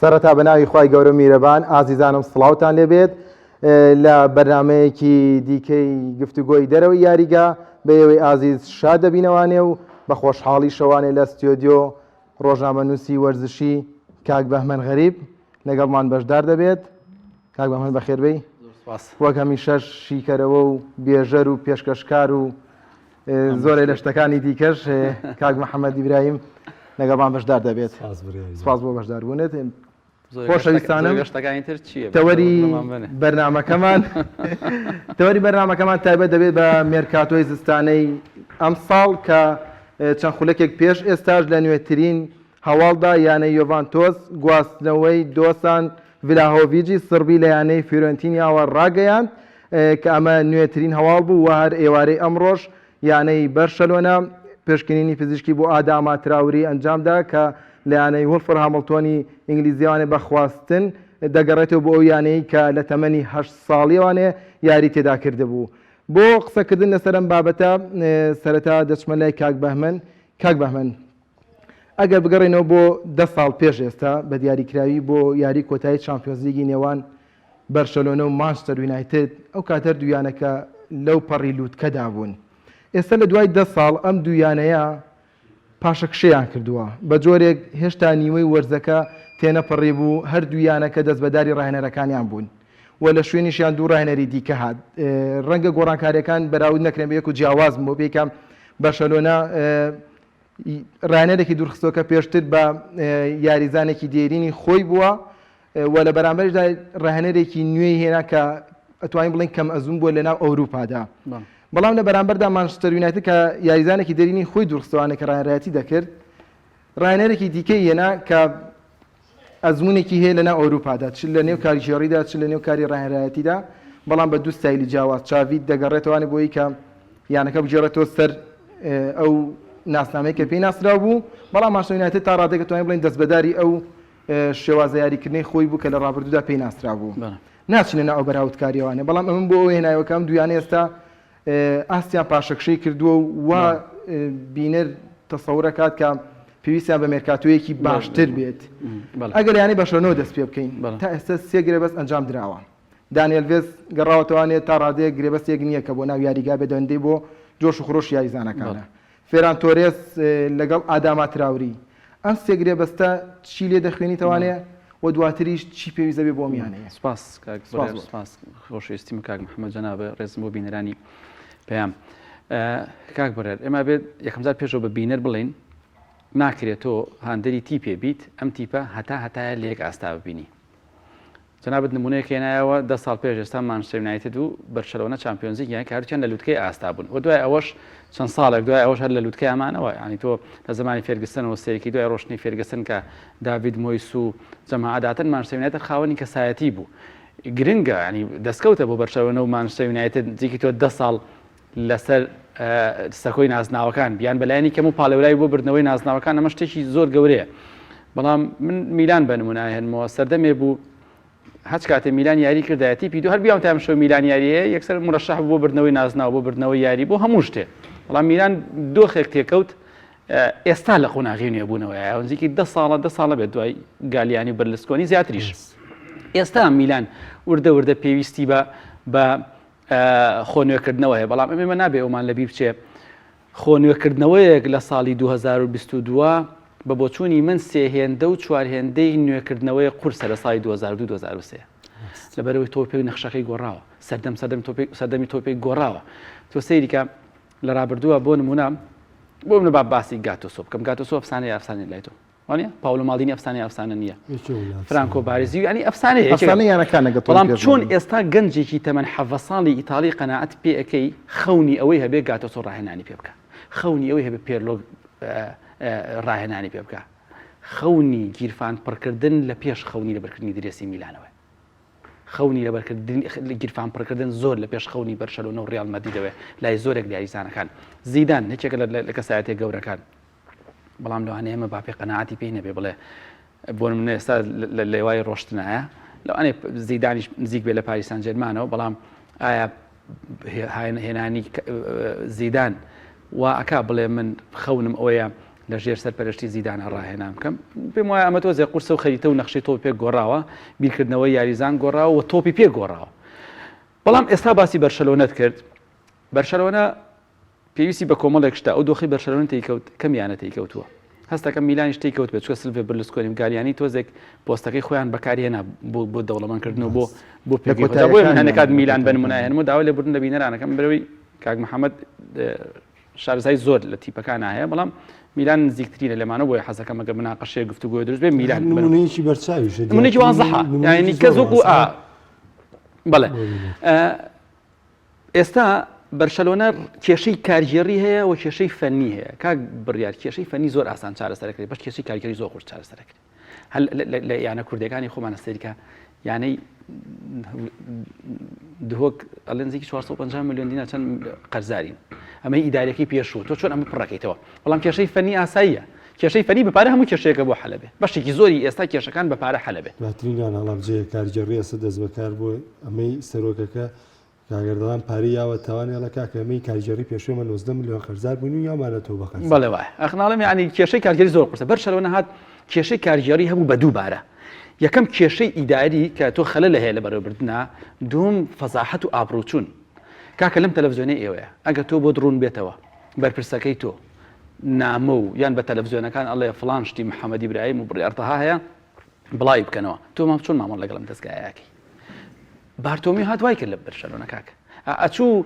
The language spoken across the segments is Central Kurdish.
سەرەتا بەناوی خوای گەورە میرەبان ئازیزانم سڵاوتان لێبێت لە بەرنامەیەکی دیکەی گفتوگۆی دەرەوەی یاریگا بە ئێوەی ئازیز شاد دەبینەوانێ و بە خۆشحاڵی شەوانێ لە ستۆدیۆ ڕۆژنامەنووسی وەرزشی کاک بەهمەن غەریب لەگەڵمان بەشدار دەبێت. کاک بەهمەن بەخێربەی، وەک هەمیشەش شیکەرەوە و بێژەر و پێشکەشکار و زۆرێ لە شتەکانی دیکەش کاک محەممەد ئیبراهیم لەگەڵمان بەشدار دەبێت. سپاس بۆ بەشداربوونت. خۆشەویستانم، تەوەری بەرنامەکەمان تایبەت دەبێت بە مێرکاتۆی زستانەی ئەم ساڵ کە چەند خولەکێک پێش ئێستاش لە نوێترین هەواڵدا یانەی یۆڤانتۆس گواستنەوەی دۆسان ڤلاهۆڤیچی سربی لە یانەی فیۆرنتینیاوە ڕاگەیاند کە ئەمە نوێترین هەواڵ بوو و هەر ئێوارەی ئەمڕۆژ یانەی بەرشەلۆنە پێشکەنینی پزیشکی بۆ ئاداما تراوری ئەنجامدا کە لە یانەی وڵفر هامڵتۆنی ئینگلیزیوانێ بەخواستن دەگەڕێتەوە بۆ ئەو یانەی کە لە تەمەنی 8 ساڵیوانێ یاری تێدا کردبوو. بۆ قسەکردن لەسەر ئەم بابەتە سەرەتا دەچمە لای کاک بەهمەن. کاک بەهمەن، ئەگەر بگەڕێنەوە بۆ 10 ساڵ پێش ئێستا بە دیاریکراوی بۆ یاری کۆتایی چامپیۆنز لیگی نێوان بەرشەلۆنە و مانچستەر یونایتد، ئەو کاتەر دوویانەکە لەو پەڕی لووتکەدا بوون. ئێستا لە دوای 10 ساڵ ئەم دوویانەیە پاشەکشەیان کردووە بە جۆرێک هێشتا نیوەی وەرزەکە تێنەپەڕی بوو، هەردوویانەکە دەستبەداری ڕاهێنەرەکانیان بوون و لە شوێنیشیان دوو ڕاهێنەری دیکە هات. ڕەنگە گۆڕانکاریەکان بەراورد نەکرێن بە یەک و جیاواز بۆ بێکم بەرشەلۆنە ڕاهێنەرێکی دوورخستۆکە پێشتر بە یاریزانێکی دێرینی خۆی بووە و لە بەرامبەردا ڕاهێنەرێکی نوێی هێنا کە ئەتوانین بڵین کەم ئەزوم بووە لەناو ئەوروپادا. بەڵام لە بەرامبەردا مانچستەر یونایتد کە یاریزانێکی دەرینی خۆی دوورخستەوانە کە ڕاهێنەرایەتی دەکرد، ڕاهێنەرێکی دیکەی هێنا کە ئەزمونێکی هەیە لەناو ئەوروپادا، چ لە نێو کاری ژێڕیدا چ لە نێو کاری ڕاهێنەرایەتیدا، بەڵام بە دوو ستایلی جیاواز. چاوی دەگەڕێتەوانێ بۆی کە یانەکە بگێڕێتەوە سەر ئەو ناسنامەیە کە پێی ناسرا بوو، بەڵام مانچستەر یونایتد تا ڕادێک توانین بڵین دەستبەداری ئەو شێوازە یاریکردنی خۆی بوو کە لە ڕابردوودا پێی ناسرا بوو. ناچینە ناو بەراوردکاریەوانێ، بەڵام ئەمن بۆ ئەو هێنایەوە کەم دوویانە ئێستا ئاستیان پاشەکشەی کردووە و بینەر تەسەورەکات کە پێویستیان بە مێرکاتۆیەکی باشتر بێت. ئەگەر یانی بەشەنەوە دەست پێ بکەین، تا ئێستا 3 گرێبەست ئەنجام درراوە. دانیێل ڤێز گەڕاوەتەوانێت تا ڕادەیە گرێبەستێک نییە کە بۆ ناو یاریگا بێدەندەی بۆ جۆش و خڕۆش یاریزانەکانە. فێران تۆرێس لەگەڵ ئاداما تراوری، ئەم 3 گرێبەستە چی لێ دەخوێنیتەوانێ و دواتریش چی پێویستە بێ بۆ میانەیە؟ سپاس خۆشەویستی کاک محەممەد جەنابە ڕێزم بۆ بینەرانی پێیان. کاک بەرێر، ئێمە بێت یەکەم جار پێشەوە بە بینەر بڵین ناکرێتەوە هاندەری تی پێبیت ئەم تیپە هەتایە لە یەک ئاستا ببینی. جەنابەت نمونەیەک هێنایەوە 10 ساڵ پێش ئێستا مانچستەر یونایتد و بەرشەلۆنە چامپیۆنز لیگ کاروچیان لە لووتکەی ئاستا بوون و دوای ئەوەش چەند ساڵێک دوای ئەوەش هەر لە لووتکەی ئەمانەوە، ینی تۆ لە زمانی فێرگسنەوە سەرێکی دوای ڕۆشنی فێرگسن کە داوید مۆیس و جەماعەداتن مانچستەر یونایتد خاوەنی کەسایەتی بوو. گرنگە، ینی دەستکەوتە بۆ بەرشەلۆنە و مانچستەر یونایتد جێکی تۆ 10 ساڵ لەسەر سەکۆی نازناوەکان بیان بەلایانی کەم و پاڵێورای بۆ بردنەوەی نازناوەکان، ئەمە شتێکی زۆر گەورەیە. بەڵام من میلان بە نمونای هێنمەوە سەردەمێ بوو هەچ کاتێ میلان یاری کردایەتی پیدو هەر بیاوم تام شەو میلان یاریەیە یەکسەر مرەشەح بۆ بردنەوەی نازناو بۆ بردنەوەی یاری بۆ هەموو شتێ. بەڵام میلان دۆخێک تێکەوت ئێستا لە قۆناغی نوێبوونەوەی ئەوەنجێکی 10 ساڵە بێت دوای گالیانی بەرلسکۆنی زیاتریش. ئێستا میلان وردە پێویستی بە خۆنوێکردنەوە هەیە، بەڵام ئەمێمە نابێ ئەومان لەبیر بچێ خۆنوێکردنەوەیەک لە ساڵی 2022 بە بۆچوونی من 3 هێندە و 4 هێندەی نوێکردنەوەی قورسە لە ساڵی 2002-2023 لەبەرەوەی تۆپێک نەخشەکەی گۆڕاوە، سەردەمی تۆپێک گۆڕاوە. تۆ سەیریکە لە ڕابردووە بۆ نمونە بۆ منە باسی گاتۆسۆ بکەم. گاتۆسۆ ئەفسانەیە ئەفسانەی لای تۆ وانە پاولۆ مالدینی ئەفسانە نییە، فرانکۆ بارێزی ینی ئەفسانەیەکانە. بەڵام چۆن ئێستا گەنجێکی تەمەن 7 ساڵی ئیتاڵی قەناعەت پێ ئەەکەی خەونی ئەوەی هەبێ گاتۆسۆ ڕاهێنانی پێ بکە، خەونی ئەوەی هەبێ پێرلۆ ڕاهێنانی پێ بکە، خەونی گیرفان پڕکردن لە پێش خەونی لەبەرکردنی درێسی میلانەوە، خەونی لە گیرفان پڕکردن زۆر لە پێش خەونی بەرشەلۆنە و ڕیال مەدریدەوە لای زۆرێک یاریزانەکان. زیدان هیچێکە لە کەسایەتێک گەورەکان، بەڵام لەوانەیە ئێمە باپێ قەناعەتی پێی نەبێ بڵێ بۆ نمونە ئێستا لە لێوای ڕۆشتنایە لەوانەیە زیدانیش نزیک بێ لە پاریس سان ژێرمانەوە، بەڵام ئایا هێنانی زیدان وا ئەکا بڵێ من خەونم ئەوەیە لە ژێر سەرپەرشتی زیدانە ڕاهێنام بکەم پێم وایە ئەمە تۆزێ قورسە و خەریتە و نەخشەی تۆ پێ گۆڕاوە بیرکردنەوەی یاریزان گۆڕاوە و تۆپی پێ گۆڕاوە بەڵام ئێستا باسی بەرشەلۆنەت کرد بەرشەلۆنە پێویستی بە کۆمەڵێک شتە ئەو دۆخی بەرشەلۆن تێیکەوت کەمیانە تێیکەوتووە هەستەکەم میلانی شتێککەوت بێت چکە سلڤێ بەرلوسکۆنی گالیانی تۆزێک پۆستەکەی خۆیان بەکارهێنا بۆ دەوڵەمەندکردنەوە بۆ پێگەی هەنێکات میلان بنمونایهێن و داوا لێ بردن لە بینەرانەکەم بەرەوەی کاک محەممەد شارزای زۆر لە تیپەکان هەیە بەڵام میلان نزیکترینە لێمانە بۆی حەزەکەمەگە بناقەشەیە گفتوگۆ دروست بێ میلان نمونەیەکی بەرچاویش نمونەیەکی وازەحە یعنی کەس وەکو بەڵێ ئێستا بەرشەلۆنە کێشەی کارژێڕی هەیە و کێشەی فەنی هەیە کاک بڕیار کێشەی فەنی زۆر ئاسان چارەسەرەکرێت بەس کێشەی کارگەری زۆر خۆش چارەسەرەکرێت هەل لە یانە کوردەکانی خۆمانە سەریکە یانەی دهۆک ئەلێنزێکی 450 میلیۆن دینار چەند قەرزارین ئەمەی ئیدارەکەی پێشوو تۆ چۆن ئەمە پڕەکەیتەوە بەڵام کێشەی فەنی ئاساییە کێشەی فەنی بەپارە هەموو کێشەیەکە بۆ حەلەبێ بەشێکی زۆری ئێستا کێشەکان بەپارە حەلەبێ باترینیان هەڵامجێ کارگەڕی ئێستا دەست بەکار بۆ ئەمەی سەرۆکەکە کاگەردەڵان پارەی یاوە تاوانێڵە کاکەمەی کارگەڕی پێشوێمە 90 میلیۆن خەرزار بوون و یامانە تۆ بەخەر بەڵێ وای ئەخناڵم یعنی کێشەی کارگەری زۆر قورسە بەرشەلۆنە هات کێشەی کارگەڕی هەبوو بە دووبارە یەکەم کێشەی ئیداری کە تۆ خەلە لە هەیە لە بەڕێوەبردنە دوم فەزاحەت و ئابڕوچوون کاکە لەم تەلەڤیزیۆنەی ئێوەیە ئەگە تۆ بۆ دڕون بێتەوە بەرپرسەکەی تۆ نامە و یان بە تەلەڤیزیۆنەکان ئەڵێ فڵان شتی محەممەدی برایم و بڕیارتەها هەیە بڵای بکەنەوە تۆ مام چۆن مامەڵ لەگەڵم دەستگایەکەی بارتۆمی هات وای کرد لە بەرشەلۆنە کاکە ئەچوو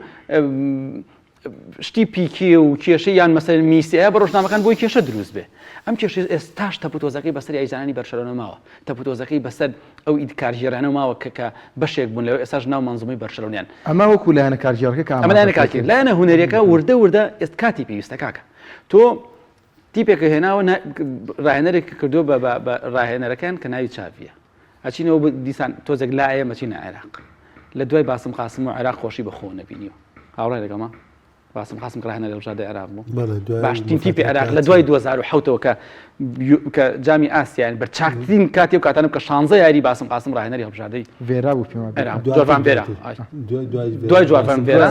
شتی پیکێ و کێشەی یان مەسەر میسیە بە ڕۆژنامەکان بۆی کێشە دروست بێ ئەم کێشە ئێستاش تەپوتۆزەکەی بەسەر یاریزانانی بەرشەلۆنە ماوە تەپوتۆزەکەی بەسەر ئەو ئیدکارژێرانە ماوە کە بەشێک بوون لەوە ئێستاش ناو مەنزومەی بەرشەلۆنیان ئەمە وەکو لایەنە کارژێڕەکە ئەمە لایەنە کارکرد لایەنە هونەریەکە وردە وردە ئێست کاتی پێویستە کاکە تۆ تیپێکە هێناوە ڕاهێنەرێک کردووە بە ڕاهێنەرەکان کە ناوی چاڤیە ئەچینەوە دیسان تۆزێک لایە مەچینە عێراق لە دوای باسم قاسم و عێراق خۆشی بەخۆ نەبینیوە هاوڕێ لەگەڵمە باسم قاسم ڕاهێنەر لە ژادە عێراق بوو باشترین تیپی عێراق لە دوای 2007ەوە کە جامی ئاسیان بە چاکترین کاتی و کاتانم کە 16 یاری باسم قاسم ڕاهێنەری هەڵبژاردەی ڤێرا بوو پێم جۆڤان ڤێرا دوای جۆڤان ڤێرا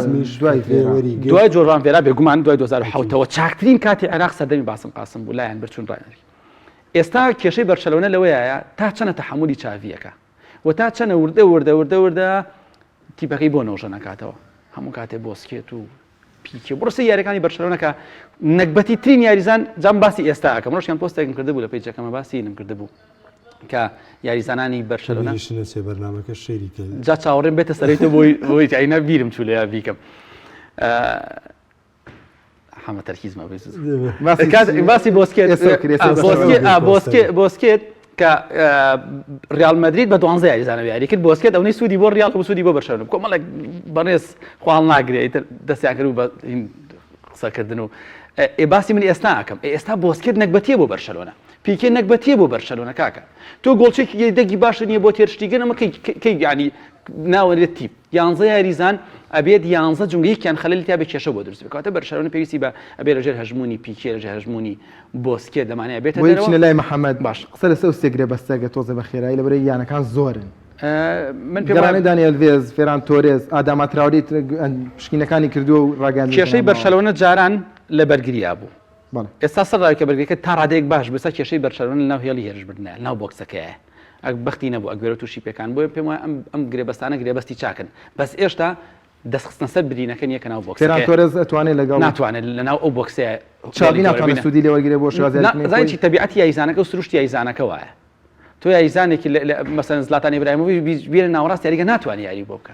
دوای جۆڤان ڤێرا بێگومان دوای 2007ەوە چاکترین کاتی عێراق سەردەمی باسم قاسم بوو لایەن بەرچوون ڕاهێنەری ئێستا کێشەی بەرشەلۆنە لەوەیە تا چەنە تەحملی چاڤیەکە و تا چەنە وردە تیپەکەی بۆ نەوژە نکاتەوە هەموو کاتێ بۆسکێت و پیکێ بڕستی یاریەکانی بەرشەلۆنەکە نەکبەتی ترین یاریزان جام باسی ئێستا ئەەکەم ڕۆژیان پۆستێکم کرده بوو لە پێیجەکەمە باسی نم کرده بوو کە یاریزانانی بەرشەلۆنە بەرنامەکە شێری کرد جا چاوەڕێم بێتە سەرەیتە بۆی ئەینە بیرم چوو لە بیکەم حەمە تەرکیزمە باسی بۆسکێت کە ریال مەدرید بە 12 یاریزانە یاری کرد بۆسکێت ئەوەی سوودی بۆ ریال و سوودی بۆ بەرشەلۆنە کۆمەڵێک بەڕێز خواڵ ناگرێت دەستیان کرد و بە قسەکردن و باسی من ئێستا ئەکەم ئێستا بۆسکێت نەکبەتیە بۆ بەرشەلۆنە پیکێ نەکبەتیە بۆ بەرشەلۆنە کاکە تۆ گۆڵچێکی دەگی باشە نییە بۆ تێرشتیگەن ئەمە کەی ینی ناوەرێت تیپ 11 یاریزان ئەبێت 11 جونگەیەکیان خەلەلی تا بێ کێشە بۆ دروست بکاتە بەرشەلۆنە پێویستی بە ئەبێ لەژێر هەژمونی پیکێ لەژێر هەژمونی بۆسکێت دەمانەیە بێتە دەرەوە لای محەممەد باش قسە لەسەر و سێگرێ بەستەگە تۆزە بە خێرایی لەبەرەی یانەکان زۆرن من پێوانێ دانیێل ڤێز فێران تۆرێز ئاداما تراوری پشکینەکانی کردو و ڕاگەاندنی کێشەی بەرشەلۆنە جاران لە بەرگریا بوو ئێستا سەرڕاوی کە بەرگەکە تا ڕادەیەک باش بەسا کێشەی بەرشەلۆنە ناو هێڵی هێرشبردنە ناو بۆکسەکەیە بەختی نەبوو ئەگوێرە تووشی پێکان بۆیە پێم وایە ئەم گرێبەستانە گرێبەستی چاکن بەس ئێشتا دەستخستنە سەر برینەکە نییە کە ناو بۆکس فێران تۆرێز ئەتوانێت لەگەڵ ناتوانێت لەناو ئەو بۆکسەیە چاوی ناتوانێت سوودی لێوەرگێ بۆ شازانکی تەبیعەتی یاریزانەکە و سروشتی یاریزانەکە وایە تۆ یاریزانێکی مەسەن زلاتان ئیبراهیمۆڤیچ بێرە ناوەڕاست یاریگە ناتوانێت یاری بۆ بکە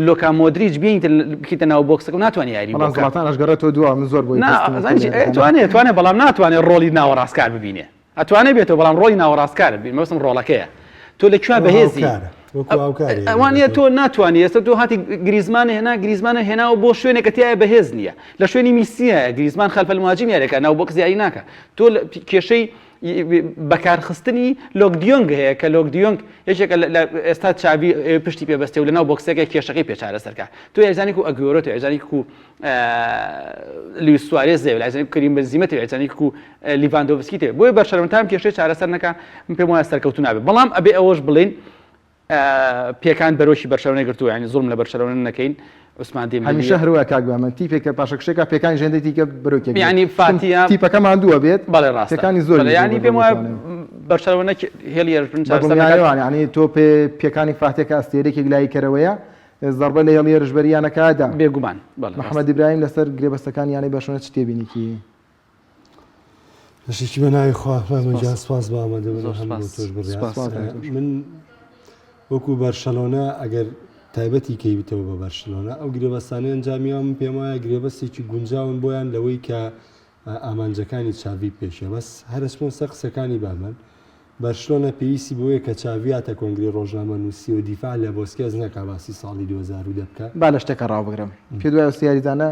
لۆکا مۆدریچ بکەیتە ناو بۆکسەکە و ناتوانێت یاری بۆ بکە زلاتان ئەشگەڕێتەوە دووە من زۆر بۆی توانێت بەڵام ناتوانێت ڕۆڵی ناوەڕاستکار ببینێ ئەتوانێت بێتەوە بەڵام ڕۆڵی ناوەڕاستکار ببین مەوەسم ڕۆڵەکەیە تۆ لەکوێ بەهێزی ئەوانە تۆ ناتوانانی ئێستا تۆ هاتی گریزمانە هێناوە بۆ شوێنێکە تایە بەهێز نییە لە شوێنی میسیە گریزمان خەلفە المهاجم یاریەکە ناو بۆکس یاری ناکە تۆ کێشەی بەکارخستنی لۆکدیۆنگ هەیە کە لۆکدیۆنگ یەکێکە ئێستا چاوی پشتی پێبەستێ و لەناو بۆکسەکە کێشەکەی پێچارە سەرکە تۆ یاریزانی و ئەگوێرۆ تۆ یاریزانی و لویس سوارێز زێ یاریزانی کەریم بنزیمە تۆ یاریزانی و لیڤاندۆڤسکی تێ بۆیە بەرشەلۆنە تام کێشەی چارەسەر نەکە من پێم وایە سەرکەوتو نابێت بەڵام ئەبێ ئەوەش بڵین پێکان بەرۆشی بەرشەلۆنە گرتووە یعنی زوڵم لە بەرشەلۆنە نەکەین عوسمان دێمە هەمیشە هەروە کاک بەمە تیپێکە پاشەکشێکە پێکانی ژێندەی دیکە بڕۆکێک یعنی فاتیا تیپەکەمان دووە بێت بەڵێ ڕاستە پێکانی زۆر ینی پێم وایە بەرشەوەنە هێلی ینی تۆ پێکانی فاتێکە ئەستێرێکێک لای کەرەوەیە زەربە لە هێڵی ێرشبەریانەکەدا بێگومان محەممەد ئیبراهیم لەسەر گرێبەستەکان یانەی بەشۆنە چ تێبینیکی شتێکی بە ناوی خوا سپاس بە ئامادە تۆش بڕێ من وەکو بەرشەلۆنە ئەگەر تایبەتی کەیبتەوە بە بەرشلۆنە ئەو گرێبەستانەی ئەنجامیان پێم وایە گرێبەستێکی گونجاون بۆیان لەوەی کە ئامانجەکانی چاوی پێشە بەس هەرچمۆ سەر قسەکانی بامن بەرشلۆنە پێویستی بۆیە کە چاویاتە کۆنگری ڕۆژنامە نووسی و دیفاع لە بۆسکێز نەکا باسی ساڵی 2010 بکە با لە شتێکە ڕاوبگرم پێ دوای سیاریزانە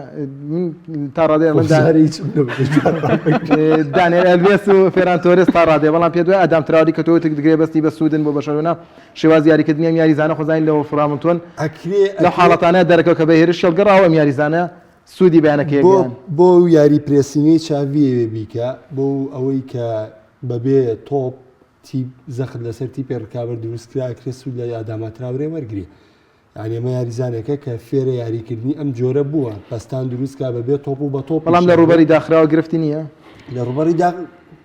تا ڕادێ دانێر ئەلڤێس و فێران تۆرس تا ڕادێ بەڵام پێ دوای ئەدام تراوی کە تۆ گرێبەستی بە سوودن بۆ بەشەرۆنە شێواز یاریکردنیە یاریزانە خۆزانین لەوە فرامنتۆن لەو حاڵەتانە دەرەکەەوە کە بە هێرش شەڵگەڕاوە یاریزانە سوودی بەیانەکەی بۆ یاری پرێسینەی چاویێ بیکە بۆ ئەوەی کە بەبێ تۆپ زەخت لەسەر تیپێ ڕکابەر دروستکرا کرێ سوود لە ئاداماتراورێ وەرگری یعنی ئەمە یاریزانێکە کە فێرە یاریکردنی ئەم جۆرە بووە پستان دروستکا بەبێ تۆپ و بە تۆپ بەڵام لە ڕوبەری داخراوە گرفتی نییە لە ڕوبەری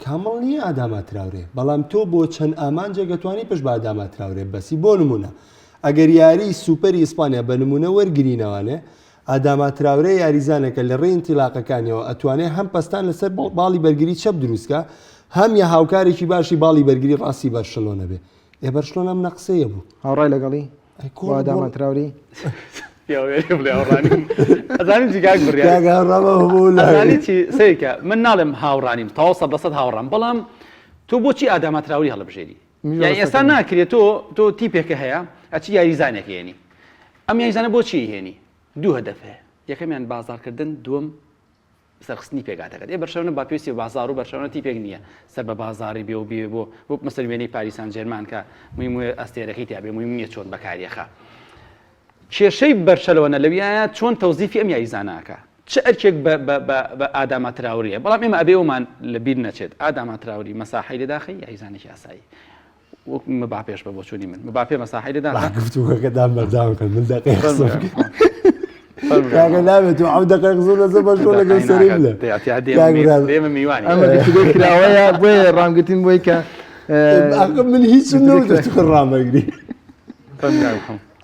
کامەڵ نییە ئاداماتراورێ بەڵام تۆ بۆ چەند ئامانجە گەتوانی پێش بە ئاداماتراورێ بەسی بۆ نمونە ئەگەر یاری سوپەری ئیسپانیا بە نمونە وەرگرینەوانێ ئاداماتراورێ یاریزانێکە لە ڕێ ئینتیلاقەکانیەوە ئەتوانێت هەم پستان لەسەر باڵی بەرگری چەپ دروستکە هەم یا هاوکارێکی باشی باڵی بەرگری ڕاستی بەرشلۆنە بێ ئێ بەرشلۆنە ئەم نەقسەیە بوو هاوڕای لەگەڵی ئاداماتراوری سیکە من ناڵێم هاوڕانیم تاوەسە بەسەد هاوڕام بەڵام تۆ بۆچی ئاداماتراوری هەڵبژێری ئێستا ناکرێت تۆ تیپێکە هەیە ئەچی یاریزانێک هێنی ئەم یاریزانە بۆچی هێنی دوو هەدەف هەیە یەکەمیان بازارکردن دووەم سەرخستنی پێگاتەکەت ئێ بەرشەوەنە با پێویستی بازار و بەرشەوەنە تیپێک نییە سەر بە بازاری بێ و بێ بۆ وەک مەسەر وێنەی پاریسان جێرمان کە مووی ئەستێرەکەی تیا بێ مووی نییە چۆن بەکاریەخە کێشەی بەرشەلەوەنە لەویایە چۆن تەوزیفی ئەم یاریزاناکە چ ئەرکێک بە ئاداماتراوریە بەڵام ئێمە ئەبێومان لە بیر نەچێت ئاداماتراوری مەساحەی لەداخی یاریزانێکی ئاسایی وەک مباپێش بە بۆ چوونی من مباپێ مەساحەی لەداخە گفتووەکەدان بەرداوم کە من دقیق کاگە نابێت و ئەو دقیق زۆر لەزە بەشۆ لەگەڵ سەری بڵێ دێمە میوانی ئەمە کراوەیە بۆیە ڕامگرتین بۆی کە من هیچ نەوتە ڕامەگری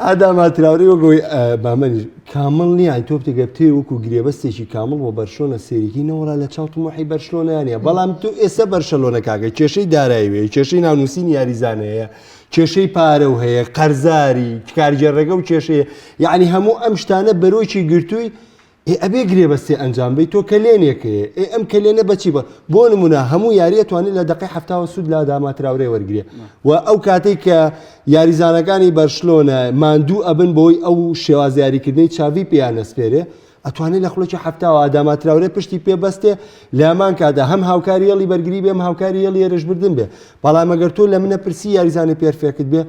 ئاداماتراوری وەگەوەی بامەنی کامڵ نییە تۆ بتێگە بتێ وەکو گرێبەستێکی کامڵ بۆ بەرشۆنە سێریکی نەوەڵا لە چاو تمۆحی بەرشلۆنیانە بەڵام تو ئێستا بەرشەلۆنە کاگە کێشەی داراییوێ کێشەی ناونووسین یاریزانەیە کێشەی پارە و هەیە قەرزاری کارگەڕێگە و کێشەیە یعنی هەموو ئەم شتانە بەرۆکی گرتووی ئەبێ گرێبەستی ئەنجام بیت تۆ کلێنێکەیە ئەم کلێنە بەچی بۆ نمونە هەموو یاریە توانێت لە دقی هەفتاوە سوود لە ئاداماتراورێ وەرگێ و ئەو کاتێک کە یاریزانەکانی بەرشلۆنە ماندوو ئەبن بۆی ئەو شێواز یاریکردنی چاوی پێیان نەسپێرێ ئەتوانێت لە خڵۆکی هەفتاوە ئاداماتراورێ پشتی پێبەستێ لەمان کادا هەم هاوکاری هێڵی بەرگری بێ هاوکاری هێڵی ێرشبردن بێ بەڵام ئەگەر تۆ لە منە پرسی یاریزانە پێرفێکت بێ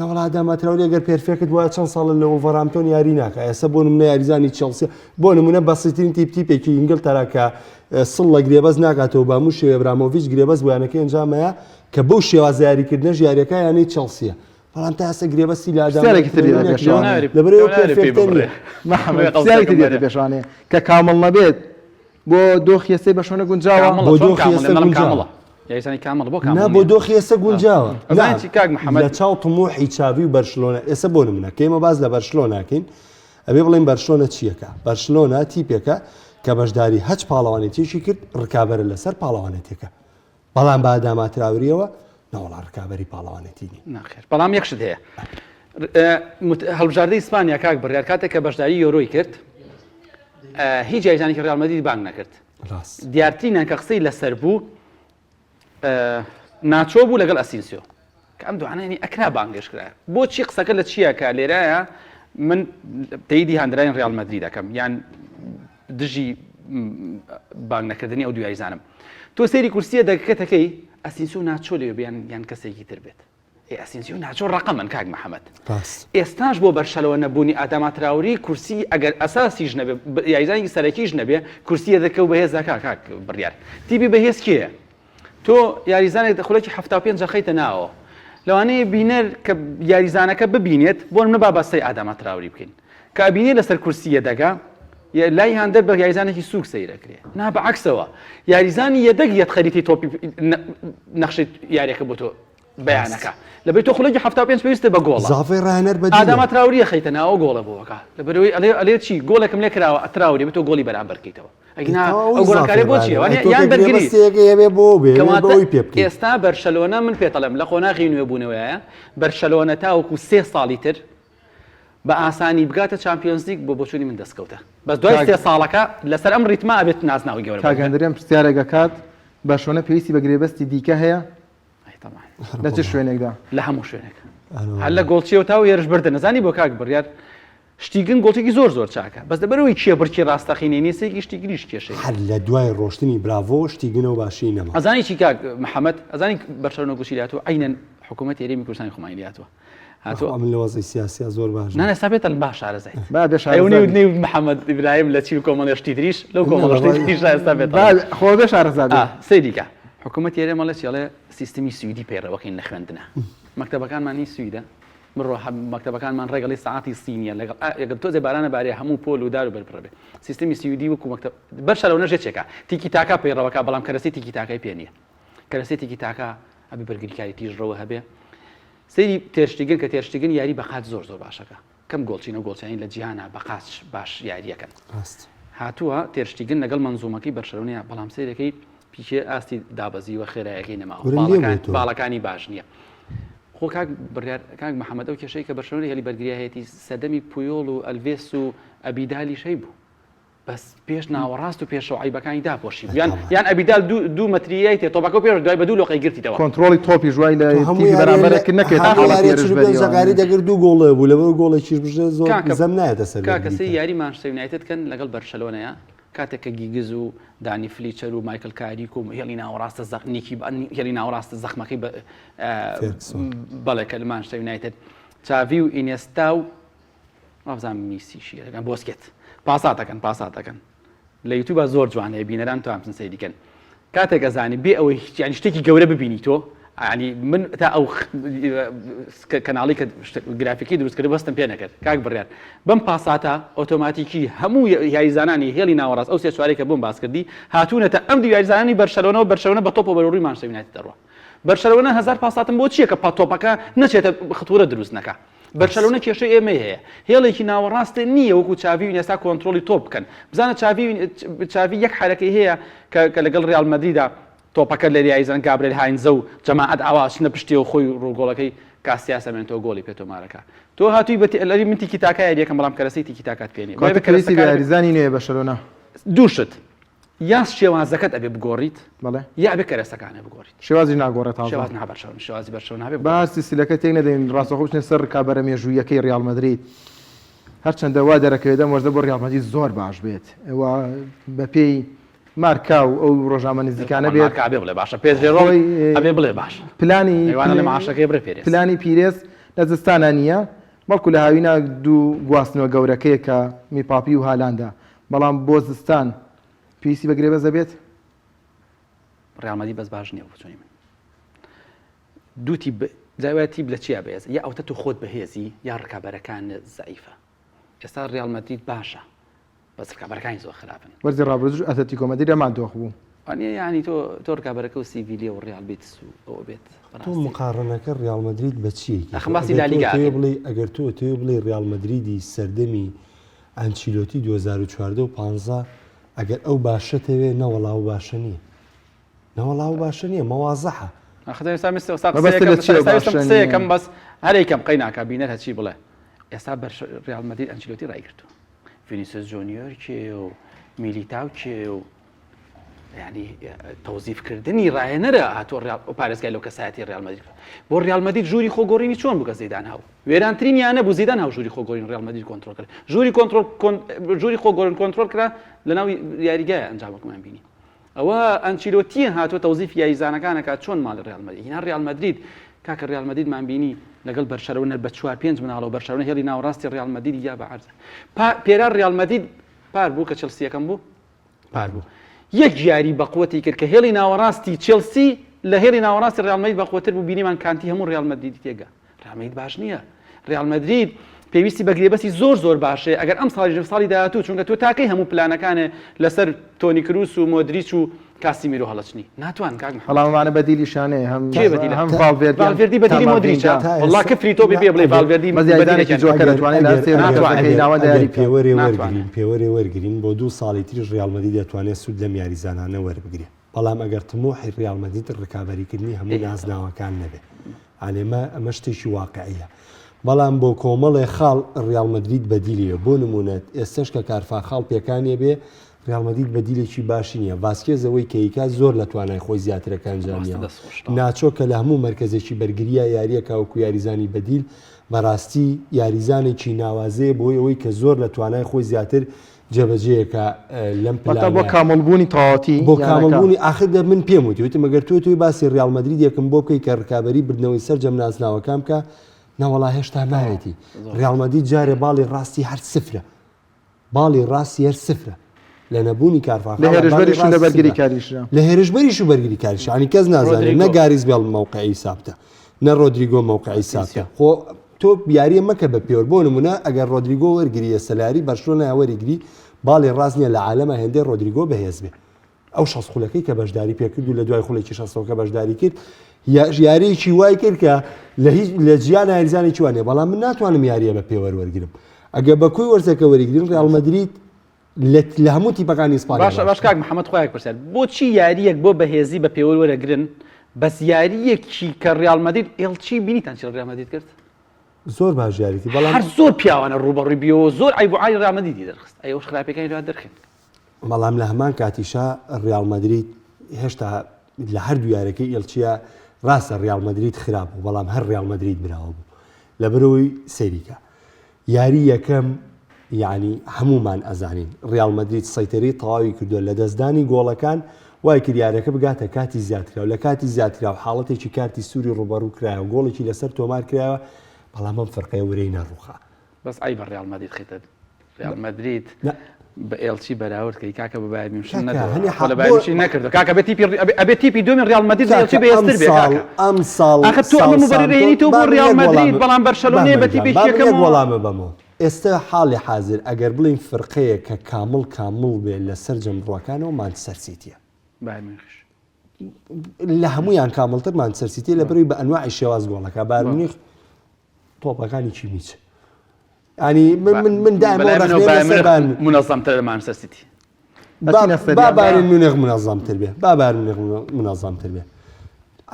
ناوەڵا ئاداماتراوری ئەگەر پێرفێکت وایە چەند ساڵە لە وەڤەرامپتۆن یاری ناکە ئێستا بۆ نمونە یاریزانی چێلسی بۆ نمونە بەسیترین تیپێکی ئینگلتەرا کە سڵ لە گرێبەز ناکاتەوە با موشێ ئێبرامۆڤیچ گرێبەز بۆیانەکەی ئەنجامەیە کە بەو شێواز یاریکردنە ژیارەکە یانەی چێلسیە بەڵام تا ئێستا گرێبەستی لە پێشوانێ کە کامڵ نەبێت بۆ دۆخیێسەی بەشۆنە گونجاوە بۆ دۆخیێسە گونجاوە بۆ دۆخی ئێستا گونجاوە لە چاو تمۆحی چاوی و بەرشلۆنە ئێستا بۆ نمونە کە ئێمە باز لە بەرشلۆناکەین ئەبێ بڵێن بەرشلۆنە چیەکە بەرشلۆنە تیپێکە کە بەشداری هەچ پاڵەوانێتیشی کرد ڕکابەرە لەسەر پاڵەوانێتێکە بەڵام بە ئاداماتراوریەوە ناوەڵا ڕکابەری پاڵەوانێتی ناخێر بەڵام یەکشت هەیە هەڵبژاردەی ئیسپانیا کاک بڕیار کاتێک کە بەشداری یۆرۆی کرد هیچ یاریزانێکی ڕیال مەدرید بانگ نەکرد دیارترینیان کە قسەی لەسەر بوو ناچۆ بوو لەگەڵ ئەسینسیۆ کە ئەم دوانانی ئەکرا بانگش کرا بۆچی قسەکە لە چییە کە لێرایە من تەیدی هەندراین ڕیال مەدرید دەکەم یان دژی بانگ نەکردنی ئەو دوایزانم تۆ سەیری کورسیە دەکەتەکەی ئەسینسیۆ ناچۆ لێ بیان یان کەسێکی تر بێت ئەسینسیۆ ناچۆ ڕقەمن کاک محەممەد ئێستاش بۆ بەرشەلەوە نەبوونی ئاداماتراوری کورسی ئەگەر ئەساسیش نەبێ یاریزانی سەرەکیش نەبێ کورسیە دەکە و بەهێزەکە کاک بڕیار تیبی بەهێز کێیە تۆ یاریزانێک دەخڵێکی 75 خەیتە ناوە لەوانەیە بینەر کە یاریزانەکە ببینێت بۆ منە با بەستەی ئاداماتراوری بکەین کابینی لەسەر کورسیە دەگا لای هەندە بە یاریزانێکی سوک سەیرەکرێ نا بەعکسەوە یاریزانی یەدەگ یەت خەریتی تۆپی نەخشی یاریەکە بۆ تۆ بەیانەکە لەبەر تۆ خولەکی 75 پێویستە بە گۆڵ زافی ڕاهێنەر بە ئاداما تراوریە خەیتە ناوە گۆڵە بۆەکە لەبەرەوەی ئەلێ چی گۆڵێکم لێ کراوە ئەتراوری بە تۆ گۆڵی بەرامبەر بکەیتەوە ئەگینا ئەو گۆڵەکارێ بۆچی یان بەرگری ئێستا بەرشەلۆنە من پێتەڵم لە خۆناغی نوێبوونەوەیە بەرشەلۆنە تاوەکو 3 ساڵی تر بە ئاسانی بگاتە چامپیۆنز لیگ بۆ بۆچوونی من دەستکەوتە بەس دوای 3 ساڵەکە لەسەر ئەم ریتما ئەبێت نازناوی گەورە کاگەندرێم پرسیارێکە کات بەرشەلۆنە پێویستی بە گرێبەستی دیکە هەیە لە چ شوێنێکدا لە هەموو شوێنێک هەر لە گۆڵچیەوە تا و ێرش بردە نەزانی بۆ کاک بڕیار شتیگن گۆڵێکی زۆر چاکە بەس دەبەرەوەی کێ بڕکی ڕاستەقینەی نیسێکی شتیگریش کێشەی هەر لە دوای ڕۆشتنی براڤۆ شتیگنەوە باشی نەما ئەزانی چی کاک محەممەد ئەزانی بەرشەلۆنە گوشیلاتەوە عینەن حکوومەت هێرێمی کوردستانی خۆمانیاتەوە هاتووە من لە وەزەی سیاسیا زۆر باش نانە سابێتە باش شارەزای با محەممەد ئیبراهیم لە چی کۆمەڵی شتی دریش لەو کۆمەڵی ئێستا بێت خۆ بێ شارەزا سەیدیکە حکوومەت هێرێ مەڵێ چڵێ سیستمی سوئیدی پەیڕەوەکەین لە خوێندنە مەکتەبەکانمانی سوئیدە مرۆ مەکتەبەکانمان ڕێگەڵی ساعتی سینیە لەگەڵ تۆزێ بارانە بارێ هەموو پۆل و دار و بەرپڕبێ سیستمی سوئیدی وەکو مەکتەب بەرشەلۆنە ژێچێکە تیکی تاکا پەیڕەوەکە بەڵام کەرەسی تیکی تاکای پێ نییە کەرەسی تیکی تاکا ئەبێ بەرگریکاری تیژڕەوە هەبێ سەیری تێرشتیگن کە تێرشتیگن یاری بەقات زۆر باشەکە کەم گۆڵچینە گۆڵچین لە جیهانە بەقات باش یاریەکەن هاتووە تێرشتیگن لەگەڵ منزومەکەی بەرشەلۆنەیە بەڵام سەیرەکەی پیشێ ئاستی دابەزی و خێرایەکەی نەماوە باڵەکانی باش نییە خۆ کاک بڕیار کاک محەممەد ئەو کێشەی کە بەرشەلۆنە هێلی بەرگریایەتی سەدەمی پویۆڵ و ئەلڤێس و ئەبیدالی شەی بوو بەس پێش ناوەڕاست و پێشەوە عیبەکانی داپۆشی یان ئەبیدال دوو مەتریایی تێ تۆپەکە پێ دوای بە دوو لۆقەی گرتیتەوە کۆنتڕۆلی تۆپی ژوای لە تیمی بەرامبەرێک نەکرێت زەقاری دەگرت دوو گۆڵە بوو لەبەر گۆڵێکیش بژێ زۆر زەم نایەتە سەر کاکەسی یاری مانچستەر یونایتد کەن لەگەڵ بەرشەلۆنەیە کاتێککە گیگز و دانی فلیچەر و مایکل کاریک و هێڵی ناوەڕاستە زەخنیکی هێڵی ناوەڕاستە زەخمەکەی بەڵێ کە لە مانچستەر یونایتد چاوی و ئینێستا و ڕابزان میسیشی دەکەن بۆسکێت پاساتەکەن لە یوتیوبە زۆر جوانەیە بینەران تو ئەمسن سەیریکەن کاتێک ئەزانی بێ ئەوەی یانی شتێکی گەورە ببینی تۆ ینی من تا ئەو کەناڵی کە گرافیکی دروستکرد بەستم پێ نەکرد کاک بڕیار بەم پاساتە ئۆتۆماتیکی هەموو یاریزانانی هێڵی ناوەڕاست ئەو سێ سوارێکە بۆم باس کردی هاتوونەتە ئەم دوو یاریزانانی بەرشەلۆنەوە بەرشەلۆنە بە تۆپ و بەرەوڕووی مانچستەر یونایتد دەڕوە بەرشەلۆنە 1000 پاساتم بۆ چییە کە پاتۆپەکە نەچێتە خەتوورە دروست نەکە بەرشەلۆنە کێشەی ئێمە هەیە هێڵێکی ناوەڕاستە نییە وەکو چاوی و ئێستا کۆنتڕۆلی تۆپ بکەن بزانە چاوی یەک حرەکەی هەیە کە لەگەڵ ڕیال مەدریدا تۆپەکە لە ریایزان گابرێل هاینزە و جەماعەت ئاواشنە پشتی و خۆی ڕووگۆڵەکەی کاسیاسەمێنتەوە گۆڵی پێتۆ مارەکە تۆ هاتووی بەلەری من تیکی تاکای یەکەم بەڵام کەرەسی تیکی تاکات پێنی کەرەسی یاریزانی نوێ بەرشەلۆنە دووشت یا شێوازەکەت ئەبێ بگۆڕیت بەڵێ یا ئەبێ کەرەسەکانە بگۆڕیت شێوازی ناگۆڕێت شێواز نابەرشەلۆن شێوازی بەرشەلۆن هەبێ باسی سیلەکە تێک نەدەین ڕاستەخۆ بچنە سەر کابرە مێژوویەکەی ڕیال مەدرید هەرچەندە وا دەرەکەوێتە وەرزە بۆ ڕیال مەدرید زۆر باش بێت ئەوە بەپێی مارکا و ئەو ڕۆژنامە نزیکانە بێت کابێ بڵێ باشە پێدرێڕۆی ئەبێ بڵێ باش پلانی لە معاشەکەی بڕێ پێرێ پلانی پیرێز لە زستانە نییە بەڵکو لە هاوینە دوو گواستنەوە گەورەکەیە کە میپاپی و هالاندا بەڵام بۆ زستان پێویستی بە گرێبەزە بێت ڕیالمەدی بەس باش نییە بچۆنی من دووتی جاوەتی لە چیا بێز یا ئەوتە تو خۆت بەهێزی یا ڕکابەرەکان زەعیفە ئێستا ڕیال مەدرید باشە بەس ڕکابەرەکانی زۆر خراپن وەرزی ڕابردوو ئەتلتیکۆ مەدرید ئەمان دۆخ بوو ینی تۆ ڕکابەرەکە و سیڤیلیە و ڕیال بیت و ئەوە بێت تۆ مقارنەکە ڕیال مەدرید بە چیەکی ئەخماسی لالیگا بڵێ ئەگەر تۆ بڵێ ڕیال مەدریدی سەردەمی ئەنچیلۆتی 2014 و 15 ئەگەر ئەو باشەتەوێ نەوەڵاو باشە نییە نەوەڵاو باشە نییە مەوازەحە کەم بەس هەرێکم قەی ناکە بینەر هەچی بڵێ ئێستا ڕیال مەدرید ئەنچیلۆتی ڕایگرتووە ڤینیسیوس جونیۆر کێ و میلیتاو کێ و ینی تەوزیفکردنی ڕاهێنەرە هاتۆ پارێزگای لەو کەسایەتی ڕیال مەدرید بۆ ڕیال مەدرید ژووری خۆگۆڕینی چۆن بوو کە زیدان هاو وێرانترینیانە بوو زیدان هاو ژووری خۆگۆڕین ڕیال مەدرید کۆنتڕۆل کرد ژووری خۆگۆڕین کۆنتڕۆل کرا لەناو یاریگایە ئەنجامەکەمان بینی ئەوە ئەنچیلۆتی هاتووە تەوزیف یاریزانەکانەکە چۆن ماڵ ڕیال مەدرید هینا ڕیال مەدرید کاکە ڕیال مەدریدمان بینی لەگەڵ بەرشەلۆنە بە 4-5 مناڵەوە بەرشەلۆنە هێڵی ناوەڕاستی ڕیال مەدرید یا بە عەرزە پێرار ڕیال مەدرید پار بوو کە چێلسیەکەم بوو پار بوو یەک یاری بەقوەتی کرد کە هێڵی ناوەڕاستی چێلسی لە هێڵی ناوەڕاستی ڕیال مەدرید بەقوەتر بوو بینیمان کانتی هەموو ڕیال مەدریدی تێگا ڕیال مەدرید باش نییە ڕیال مەدرید پێویستی بە گرێبەستی زۆر باشێ ئەگەر ئەم ساڵی داهاتوو چونکە تۆ تاکەی هەموو پلانەکانێ لەسەر تۆنی کروس و مۆدریچ و کاسیمیرۆ هەڵەچنی ناتوان هەڵامانە بەدیلیشانەیە هەم ڤالڤێردی بەدیلی مۆدریچە وڵڵا کفری تۆ بێ بڵێ ڤالڤێردی پێوەرێ وەرگین بۆ 2 ساڵی تریش ڕیال مەدرید دەتوانێت سود لەم یاریزانانە وەربگرێ بەڵام ئەگەر تمۆحی ڕیال مەدرید ڕکابەریکردنی هەموو نازناوەکان نەبێ ئالێمە ئەمە شتێکی واقعیە بەڵام بۆ کۆمەڵێ خاڵ ڕیال مەدرید بەدیلیە بۆ نمونەت ئێستش کە کارفا خاڵ پێکانێ بێ ڕیال مەدرید بەدیلێکی باشی نییە ڤاسکێزەوەی کەیکا زۆر لە توانای خۆی زیاترەکان جامیەوە ناچۆ کە لە هەموو مرکزێکی بەرگریە یاریەکە وەکو یاریزانی بەدیل بەڕاستی یاریزانێکی ناوازەیە بۆی ئەوەی کە زۆر لە توانای خۆی زیاتر جێبەجێیەکە لەم بۆ کامەڵبوونی تەواوەتی بۆ کامەڵبوونی آخر من پێم وتی مەگەر تۆی باسی ڕیال مەدرید یەکەم بۆ بکەی کە ڕکابەری بردنەوەی سەرجەم نازناوەکان بکە ناوەڵا هێشتا نایەتی ڕیال مەدرید جارێ باڵی ڕاستی هەر سفرە باڵی ڕاستی هەر سفرە لە نەبوونی کارفاخ لە هێرشبەریش و بەرگری کاریش ینی کەس نازانێت نە گاریز بێڵ مووقعی سابتە نە ڕۆدریگۆ مووقعی سابتە خۆ تۆ یاریە مەکە بە پێوە بۆ نمونە ئەگەر ڕۆدریگۆ وەرگریە سەلاری بەرشلۆنە وەریگری باڵی ڕاست نییە لە عالەمە هێندەی ڕۆدریگۆ بەهێز بێ ئەو شەس خولەکەی کە بەشداری پێکرد و لە دوای خولێکی شەسەوەکە بەشداری کرد یاریەکی وای کرد کە لە جیان یاریزانێکی وانێ بەڵام من ناتوانم یاریە بە پێوە وەرگرم ئەگە بەکوی وەرزەکە وەریگرن ڕیال مەدرید لە هەموو تیپەکانی ئیسپانیا باش کاک محەممەد خۆیان پرسیار بۆچی یاریەک بۆ بەهێزی بە پێوە وەرەگرن بەس یاریەکی کە ڕیال مەدرید ئێڵچی بینیتان چی ڕیال مەدرید کرد زۆر باش یاریتی بەڵام هەر زۆر پیاوانە ڕوبەڕووی بیەوە زۆر ئایبعای ڕیال مەدریدی دەرخست ئەوش خراپەکانی دوات دەرخێن بەڵام لە هەمان کاتیشا ڕیال مەدرید هێشتا لە هەردوو یارەکەی ئێڵچیە ڕاستە ڕیال مەدرید خراپ بوو بەڵام هەر ڕیال مەدرید براوە بوو لە بەرەوەی سەریکە یاری یەکەم یعنی هەمومان ئەزانین ڕیال مەدرید سەیتەرەی تەواوی کردووە لە دەستدانی گۆڵەکان وای کرد یارەکە بگاتە کاتی زیاترا و لە کاتی زیاترا و حاڵەتێکی کارتی سووری ڕوبەڕوو کرایەوە گۆڵێکی لەسەر تۆمار کرایەوە بەڵام ئەم فەرقەیە وەرەی نەڕووخا بەس ئای بە ڕیال مەدرید خێتە ڕیال مەدرید بە ئێڵچی بەراورد کەی کاکە بە بایر میونخ نەکردو کاکە ئەبێ تیپی دومی ڕیال مەدرید ئێڵچی بەهێزتر بێ کاکە ئەم ساڵ ئاخر تۆ ئەمە مبەرهێنی تۆ بۆ ڕیال مەدرید بەڵام بەرشەلۆنێ بە تیپێکی یەکەم وەڵامە بەمەوە ئێستا حاڵی حاضر ئەگەر بڵین فرقەیە کە کامڵ بێ لەسەر جەمڕوەکانەوە مانچستەر سیتیە بایر میونخ لە هەمویان کامڵتر مانچستەر سیتی لە بەروی بە ئەنواعی شێواز گۆڵەکە بایر میونخ تۆپەکانی چی میچ ینی من دائما منظمتر لە مانچستەر سیتی با بایر میونخ منظمتر بێ با بایر میونخ منظمتر بێ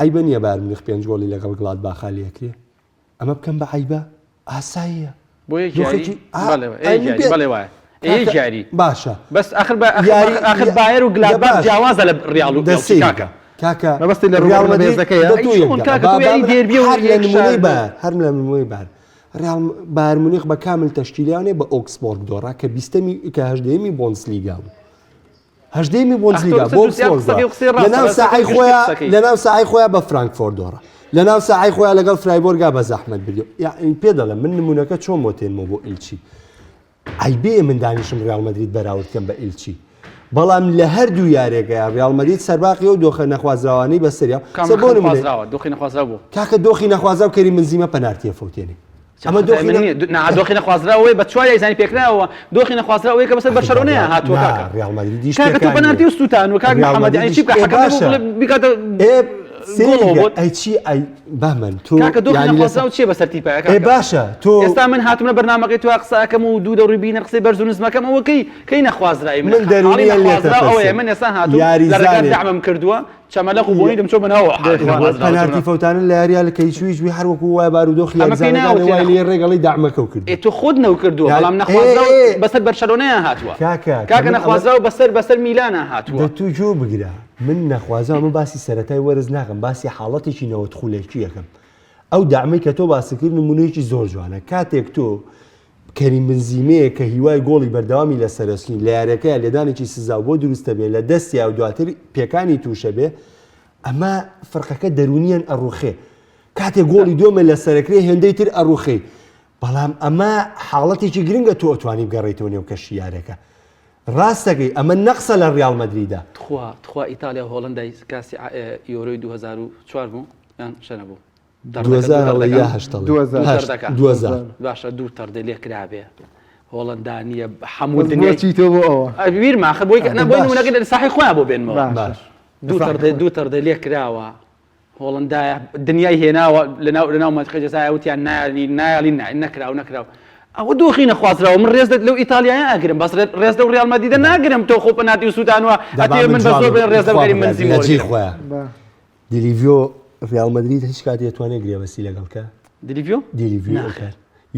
عیبە نییە بایر میونخ 5 گۆڵی لەگەڵ گڵادباخ لێکرێ ئەمە بکەم بە عیبە ئاساییە بۆ یەکجاری باشە بەس آخر بایر و گلادباخ جیاوازە لە ڕیال و کاکە مەبەستی لە ڕیال مەدرێزەکەیە هەر لە نمونەی بار ڕیال بایر میونخ بە کامل تەشکیلیانێ بە ئۆکسفۆرد دۆڕا کە 20 بۆندسلیگا بوو 18 بۆندسلیگا بۆ لەناو ساعی خۆیان بە فرانکفۆرت دۆڕا لەناو ساعی خۆیان لەگەڵ فرایبۆرگا بە زەحمەت بردو پێ دەڵێم من نمونونەکە چۆن بۆ تێنمەوە بۆ ئیلچی ئایبێ من دانیشم ڕیال مەدرید بەراوردکەم بە ئیلچی بەڵام لە هەردوو یارێکە ڕیال مەدرید سەرباقی و دۆخە نەخوازراوانەی بەسەریا کاکە دۆخی نەخوازا و کەری منزیمە پەنارتیە فوتێنێ ئەمە دۆخی نەخوازراوەی بە چوار یزانی پێکراوە دۆخی نەخوازراوەی کە بەسەر بەرشەلۆنەیە هاتووە ڕیال مەدریدی کاکە تۆ پەنارتی و سووتان و کاک محەممەد یعنی چی بکە بکاتە ئەیچی بامن تۆ کاکە دۆخی نەخوازراو چیە بەسەر تیپەکە باشە تۆ ئێستا من هاتوومە بەرنامەکەی تو قسەکەم و دوو دەوری بینە قسەی بەرز و نزمەکەم ئەوە کەی نەخوازرایی من دەرونی نەخوازراوەیە من ئێستا هاتووم لەرەکان دەعمم کردووە چەمەلەخ و بۆنی دەمچۆ بنەوە پەنارتی فەوتانە لە یاریە لە کەیچویژوی هەروەکو وای بارودۆخی یاریزانەکان وای لێ ڕێگەڵی داعمەکە و کرد تۆ خۆت نەو کردووە بەڵام نەخوازراو بەسەر بەرشەلۆنەیە هاتووە کاکە نەخوازراو بەسەر میلانە هاتووە تو جۆ بگرە من نەخوازراو من باسی سەرەتای وەرز ناکەم باسی حاڵەتێکی نەوەتخولێکی یەکەم ئەو داعمەی کە تۆ باسیکرد نمونەیەکی زۆر جوانە کاتێک تۆ کەریم بنزیمەیە کە هیوای گۆڵی بەردەوامی لە سەرسنی لە یارەکەی لێدانێکی سزا بۆ دروستە بێ لە دەستی و دواتر پێکانی تووشە بێ ئەمە فەرقەکە دەرونیان ئەڕوخێ کاتێک گۆڵی دۆمە لە سەرکرێ هێندەی تر ئەڕوخێ بەڵام ئەمە حاڵەتێکی گرنگە تۆ ئەتوانی بگەڕێتەوە نێو کەشی یارەکە ڕاستەکەی ئەمە نەقسە لە ڕیال مەدریدە تخوا ئیتالیا هۆڵندای کاسی یۆرۆی 2004 بوو یان شەنە بوو باشە دوو تەردە لێ کرابێ هۆڵندانیە هەموو دنیاچیتەوە ئەوە بیرماخە بۆی نەبووینەکە ساحی خۆیان بۆ بێنمەوە دوو تەردە لێ کراوە هۆڵندایە دنیای هێناوە لەناو مەتخە جەزایە وتیان نایالی نەکراو ئەوە دۆخی نەخوازراوە من ڕێز لەو ئیتالیایە ئەگرم بەس ڕێز لەو ڕیال مەدریدە ناگرم تۆ خۆ پەناتی و سوودانوە ئەتێ من بە زۆر ڕێز لەوگەری منزی خۆیان دیلیڤۆ ڕیال مەدرید هیچ کاتی دەتوانێت گرێبەسی لەگەڵکە دیلیڤۆ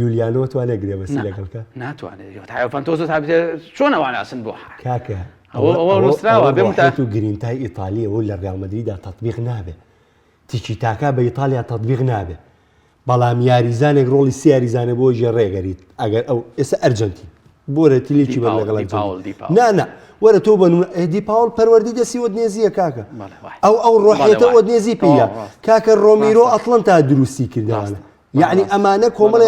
یولیانۆ توانێت گرێبەسی لەگەڵکە ناتوانێت فانتۆز چۆن ئەواناسن بۆ کاکە ئەوە نووسراوە بێ و گرینتای ئیتالیەوە لە ڕیال مەدریدا تەطبیق نابێت تیکی تاکا بە ئیتالیا تەطبیق نابێت بەڵام یاریزانێک ڕۆڵی سێ یاریزانە بۆ ژێڕێگەریت ئەگەر ئەو ئێستا ئەرجنتین بۆرە تیلێکی بە لەگەڵ نانا وەرە تۆ بە ئەدی پاوڵ پەروەردی دەسی وەدنێزیە کاکە ئەو ڕۆحێتە وەدنێزی پێە کاکە ڕۆمیرۆ ئەتڵەن تا دروستی کردوانە یعنی ئەمانە کۆمەڵ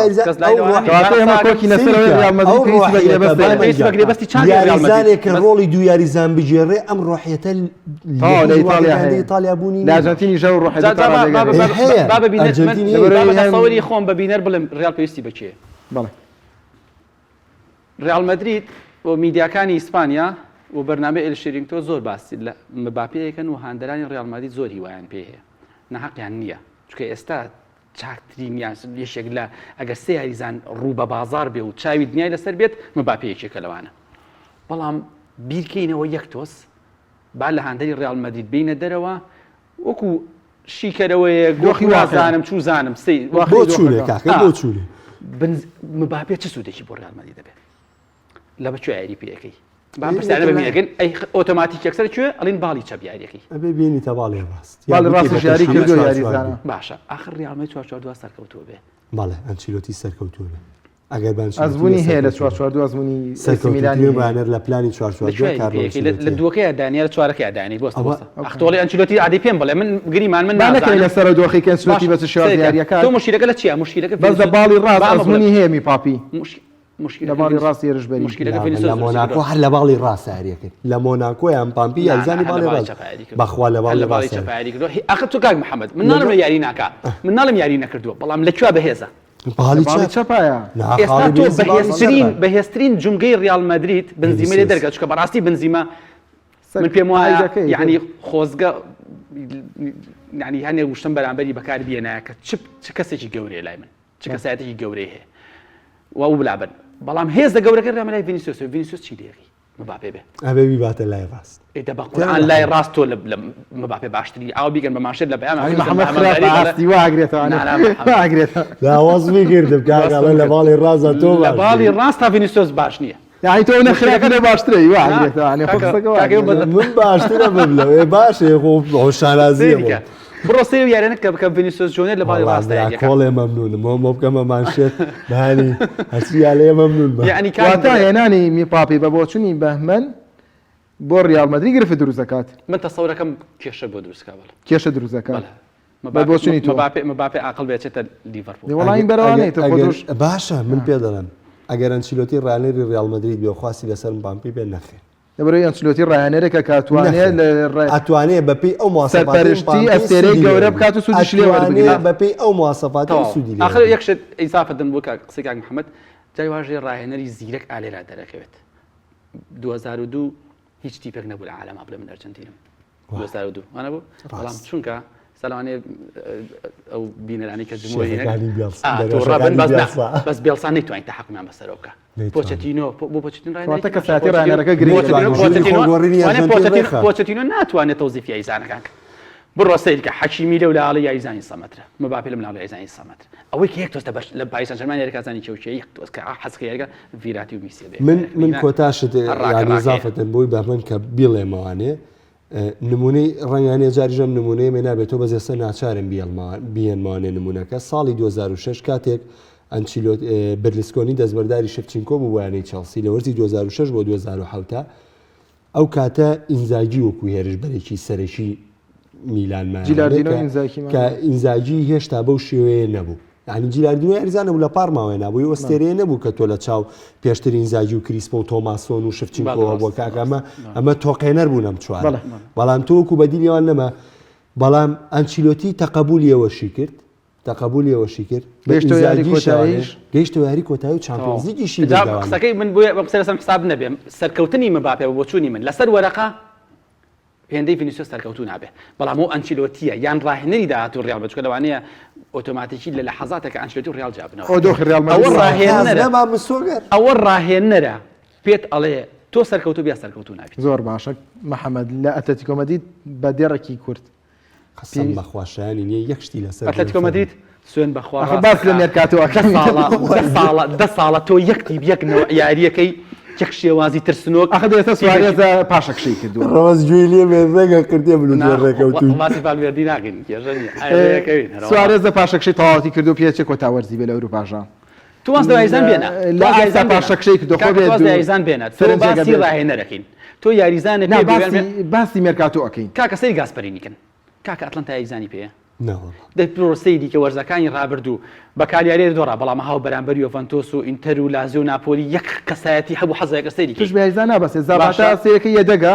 یاریزانێک کە ڕۆڵی دو یاریزان بگێڕێ ئەم ڕۆحێتە ئیتالیا بوونی لاژەنتینی ژە و ڕۆحێتەوەری خۆم بە بینەر بڵێم ڕیال پێویستی بچێ ڕیال مەدرید بۆ میدیاکانی ئیسپانیا و بەرنامە ئێلشێرینگتۆ زۆر باسی لە مباپێیەکەن و هاندەرانی ڕیال مەدرید زۆر هیوایان پێ هەیە نەحەقیان نییە چونکە ئێستا چاکترین یەشێک لە ئەگەر سێ یاریزان ڕوو بە بازار بێ و چاوی دنیای لەسەر بێت مباپەیەکێکە لەوانە بەڵام بیرکەینەوە یەک تۆس با لە هاندەری ڕیال مەدرید بینە دەرەوە وەکو شیکەرەوەیە گۆخی وازانم چوزانم بۆ چوونێ کاکە بۆ چوونێ مباپێ چه سوودێکی بۆ ڕیال مەدرید دەبێت لە بە کوێ یاری پێەکەی بام پرسیارە ببینەکەن ئەی ئۆتۆماتیک یەکسەر کوێ ئەڵین باڵی چەپ یاریەکەی ئەبێ بینیتە باڵی ڕاست باڵی ڕاستش یاری کردو یاریزانە باشە آخر ڕیال مەدرید 4-4-2 سەرکەوتووە بێ بەڵێ ئەنچیلۆتی سەرکەوتووە بێ ئەگەر ئەزموونی هەیە لە 4-4-2 ئەزموونی سەرکەوتنی ڕانەر لە پلانی 4-4-2 لە دووەکەی دانیە لە چوارەکەی ئەدانی بۆ ئەختۆڵی ئەنچیلۆتی عادی پێم بڵێ من گریمان من نازانم لەسەر دۆخی کەنسلۆتی بەس شوازی یاریەکە تۆ مشکلەکە لە چیە مشکلەکە بەس لە باڵی ڕاست ئەزموونی هەیە میپاپی مشکلە باڵی ڕاست ێرش بەری لە مۆناکۆ هەر لە باڵی ڕاست یاریەکەت لە مۆناکۆ یان پامپی یاریزانی باڵی ڕاست بەخوا لە باڵی ڕاست ئەخ تۆ کاک محەممەد من ناڵم لە یاری ناکا من ناڵم یاری نەکردووە بەڵام لەکوێ بەهێزە باڵی چەپایە ئێستا تۆ بەهێزترین جونگەی ڕیال مەدرید بنزیمە لێ دەرگات چکە بەڕاستی بنزیمە من پێم وایە یعنی خۆزگە یعنی هەنێ وشتم بەرامبەری بەکار بێنایە کە چ کەسێکی گەورەیە لای من چ کەسایەتێکی گەورەی هەیە و بلابن بەڵام هێز لە گەورەکە ڕێمە لای ڤینیسیۆس چی دێغی مباپێ بێ ئەبێ بیباتە لای ڕاست ئێدە بە قورئان لای ڕاست تۆ لە مباپێ باشتری ئاو بیگەن بە ماشێت لە بەیان لاوەزمی کردم کاکەڵە لە باڵی ڕاستە تۆ لە باڵی ڕاست تا ڤینیسیۆس باش نییە یعنی تۆ نەخرەکە باشترەی من باشترە ببلەوە باشێ خۆ شانازیە بڕۆ سێ یارێنە کە ڤینیسیۆس جونێر لە باڵی ڕاستە کۆڵێ مەمنونم مۆ بکەمە مانشێت بانی هەچی لێ مەمنون یعنی کاتە هێنانی میپاپی بە بۆچوونی بەهمەن بۆ ڕیال مەدرید گرفت دروست دەکات من تەسەورەکەم کێشە بۆ دروستکە کێشە دروست دەکات بۆچوونی تۆ مباپێ عاقڵ بێچێتە لیڤەرپۆڵ وەڵامی بەرەوانێت باشە من پێ دەڵێم ئەگەر ئەنچیلۆتی ڕانێری ڕیال مەدرید بێ خواستی لەسەر مباپی بێ نەخێ لەبەرەوەی ئەنچیلۆتی ڕاهێنەرێکە کاتوانێت ئەتوانێت بەپێی ئەو سەرپەرشتی ئەستێرەی گەورە بکات و سوودیش لێ وەربگرێت بەپێی ئەو مواسەفاتی سوودی لێ آخر یەکشت ئیسافەتن بۆ قسەی کاک محەممەد جای واژەی ڕاهێنەری زیرەک ئالێرا دەرەکەوێت 2002 هیچ تیپێک نەبوو لە عالەما بڵێ من ئەرجەنتینم 2002 وانە بوو بەڵام چونکە سەلوانێ ئەو بینەرانی کە جمهوری بەس بێڵسان نەیتوانین تەحەققیمان بەسەرەوە بکە پۆچەتینۆ بۆ پۆچەتینۆ ڕاهێنەری کەساتی ڕاهێنەرەکە پۆچەتینۆ ناتوانێت تەوزیفی یاریزانەکان بڕۆ سەیرکە حەکیمی لەو لە ئاڵی یاریزانی سەمەترە مباپێ لەم لاڵی یاریزانی سەمەتر ئەوەی کە یەک تۆستە لە پاریس سەن ژەرمانی یاریکازانی کێوچێ یەک تۆست کە حەزکە یاریگە ڤیراتی و میسی بێ من کۆتاشت یانی ئیزافەتن بۆی بە من کە بیڵێمەوانێ نمونەی ڕەنگانێ جاریژەم نمونەیە مێ نابێت تۆ بەزێستا ناچارم بیەنمانێ نمونونەکە ساڵی 2006 کاتێک ئەنچیلۆت بەرلسکۆنی دەستبەرداری شەفچینکۆ بوو وانەی چەڵسی لە وەرزی 2006 بۆ 2007 ئەو کاتە ئینزاگی وەکو هێرش بەرێکی سەرەکی میلانمان کە ئینزاگی هێشتا بەو شێوەیە نەبوو ینی جیلاردنەوەی یاریزانە بوو لە پارماوێ نبووی ئۆستێرەیە نەبوو کە تۆ لە چاو پێشتر ئینزاگی و کریسپۆ و تۆماسۆن و شەفچینکۆوە بۆ کاکەمە ئەمە تۆقێنەر بوو نەم چوارە بەڵام تۆ وەکو بەدیلیەوان نەما بەڵام ئەنچیلۆتی تەقەبولیەوەشی کرد تەقبولیەوەشی کرد گەیشتەوە یاری کۆتاییش گەیشتەوە یاری کۆتایی و چامپیۆنز لیگیشی بردەوام قسەکەی من بۆ قسە لەسەر حساب نەبێ سەرکەوتنی مباپێ بۆ چوونی من لەسەر وەرەقە هێندەی ڤینیسیۆس سەرکەوتوو نابێ بەڵام ئەو ئەنچیلۆتیە یان ڕاهێنەری داهاتوو ڕیال بچکە لەوانەیە ئۆتۆماتیکی لە لەحەزاتێکە ئەنچیلۆتی و ڕیال جابنەوە ئەو دۆخی ڕیال مەدرید ئەوە ڕاهێنەرە پێت ئەڵێ تۆ سەرکەوتوو بیا سەرکەوتوو نابێت زۆر باشە محەممەد لە ئەتلەتیکۆ مەدرید بە دێڕێکی کورت قسم بەخواشیانی نییە یەک شتی لەسەر ئەتلەتیکۆ مەدرید سوێن بەخوا باس لە مێرکاتەوە دە ساڵە تۆ یەکتی یەکنەوە یاریەکەی یەک شێوازی ترسنۆک ئەخ دێتە سوارێزە پاشەکشەی کردووە ڕۆزگوێی لێ مێزەگە کردێ ڕێکەوتی بالوێردی ناگەین سوارێزە پاشەکشەی تەواوەتی کردو پێچێک کۆتاوەرزی بێ لە ئەوروپاژە تو واز دەیزان بێنە لە ئایسا پاشەکشەی کردو خۆ بێت یاریزان بێنە تۆ باسی ڕاهێنەرەکەین تۆ یاریزانە باسی مێرکاتۆ ئەەکەین کاکە سەری گاسپەرینیکەن کاکە ئەتلەنتا یاریزانی پێە نەوەڵڵا پرۆسەی دیکە وەرزەکانی ڕابردوو بە کالیارێ دۆڕا بەڵام هاو بەرامبەر یۆڤەنتۆس و ئینتەر و لازیۆ و ناپۆلی یەک کەسایەتی هەبوو حەزایەکە سەری توش بێریزان نابەسێ زاباشە سەیەکە یەدەگا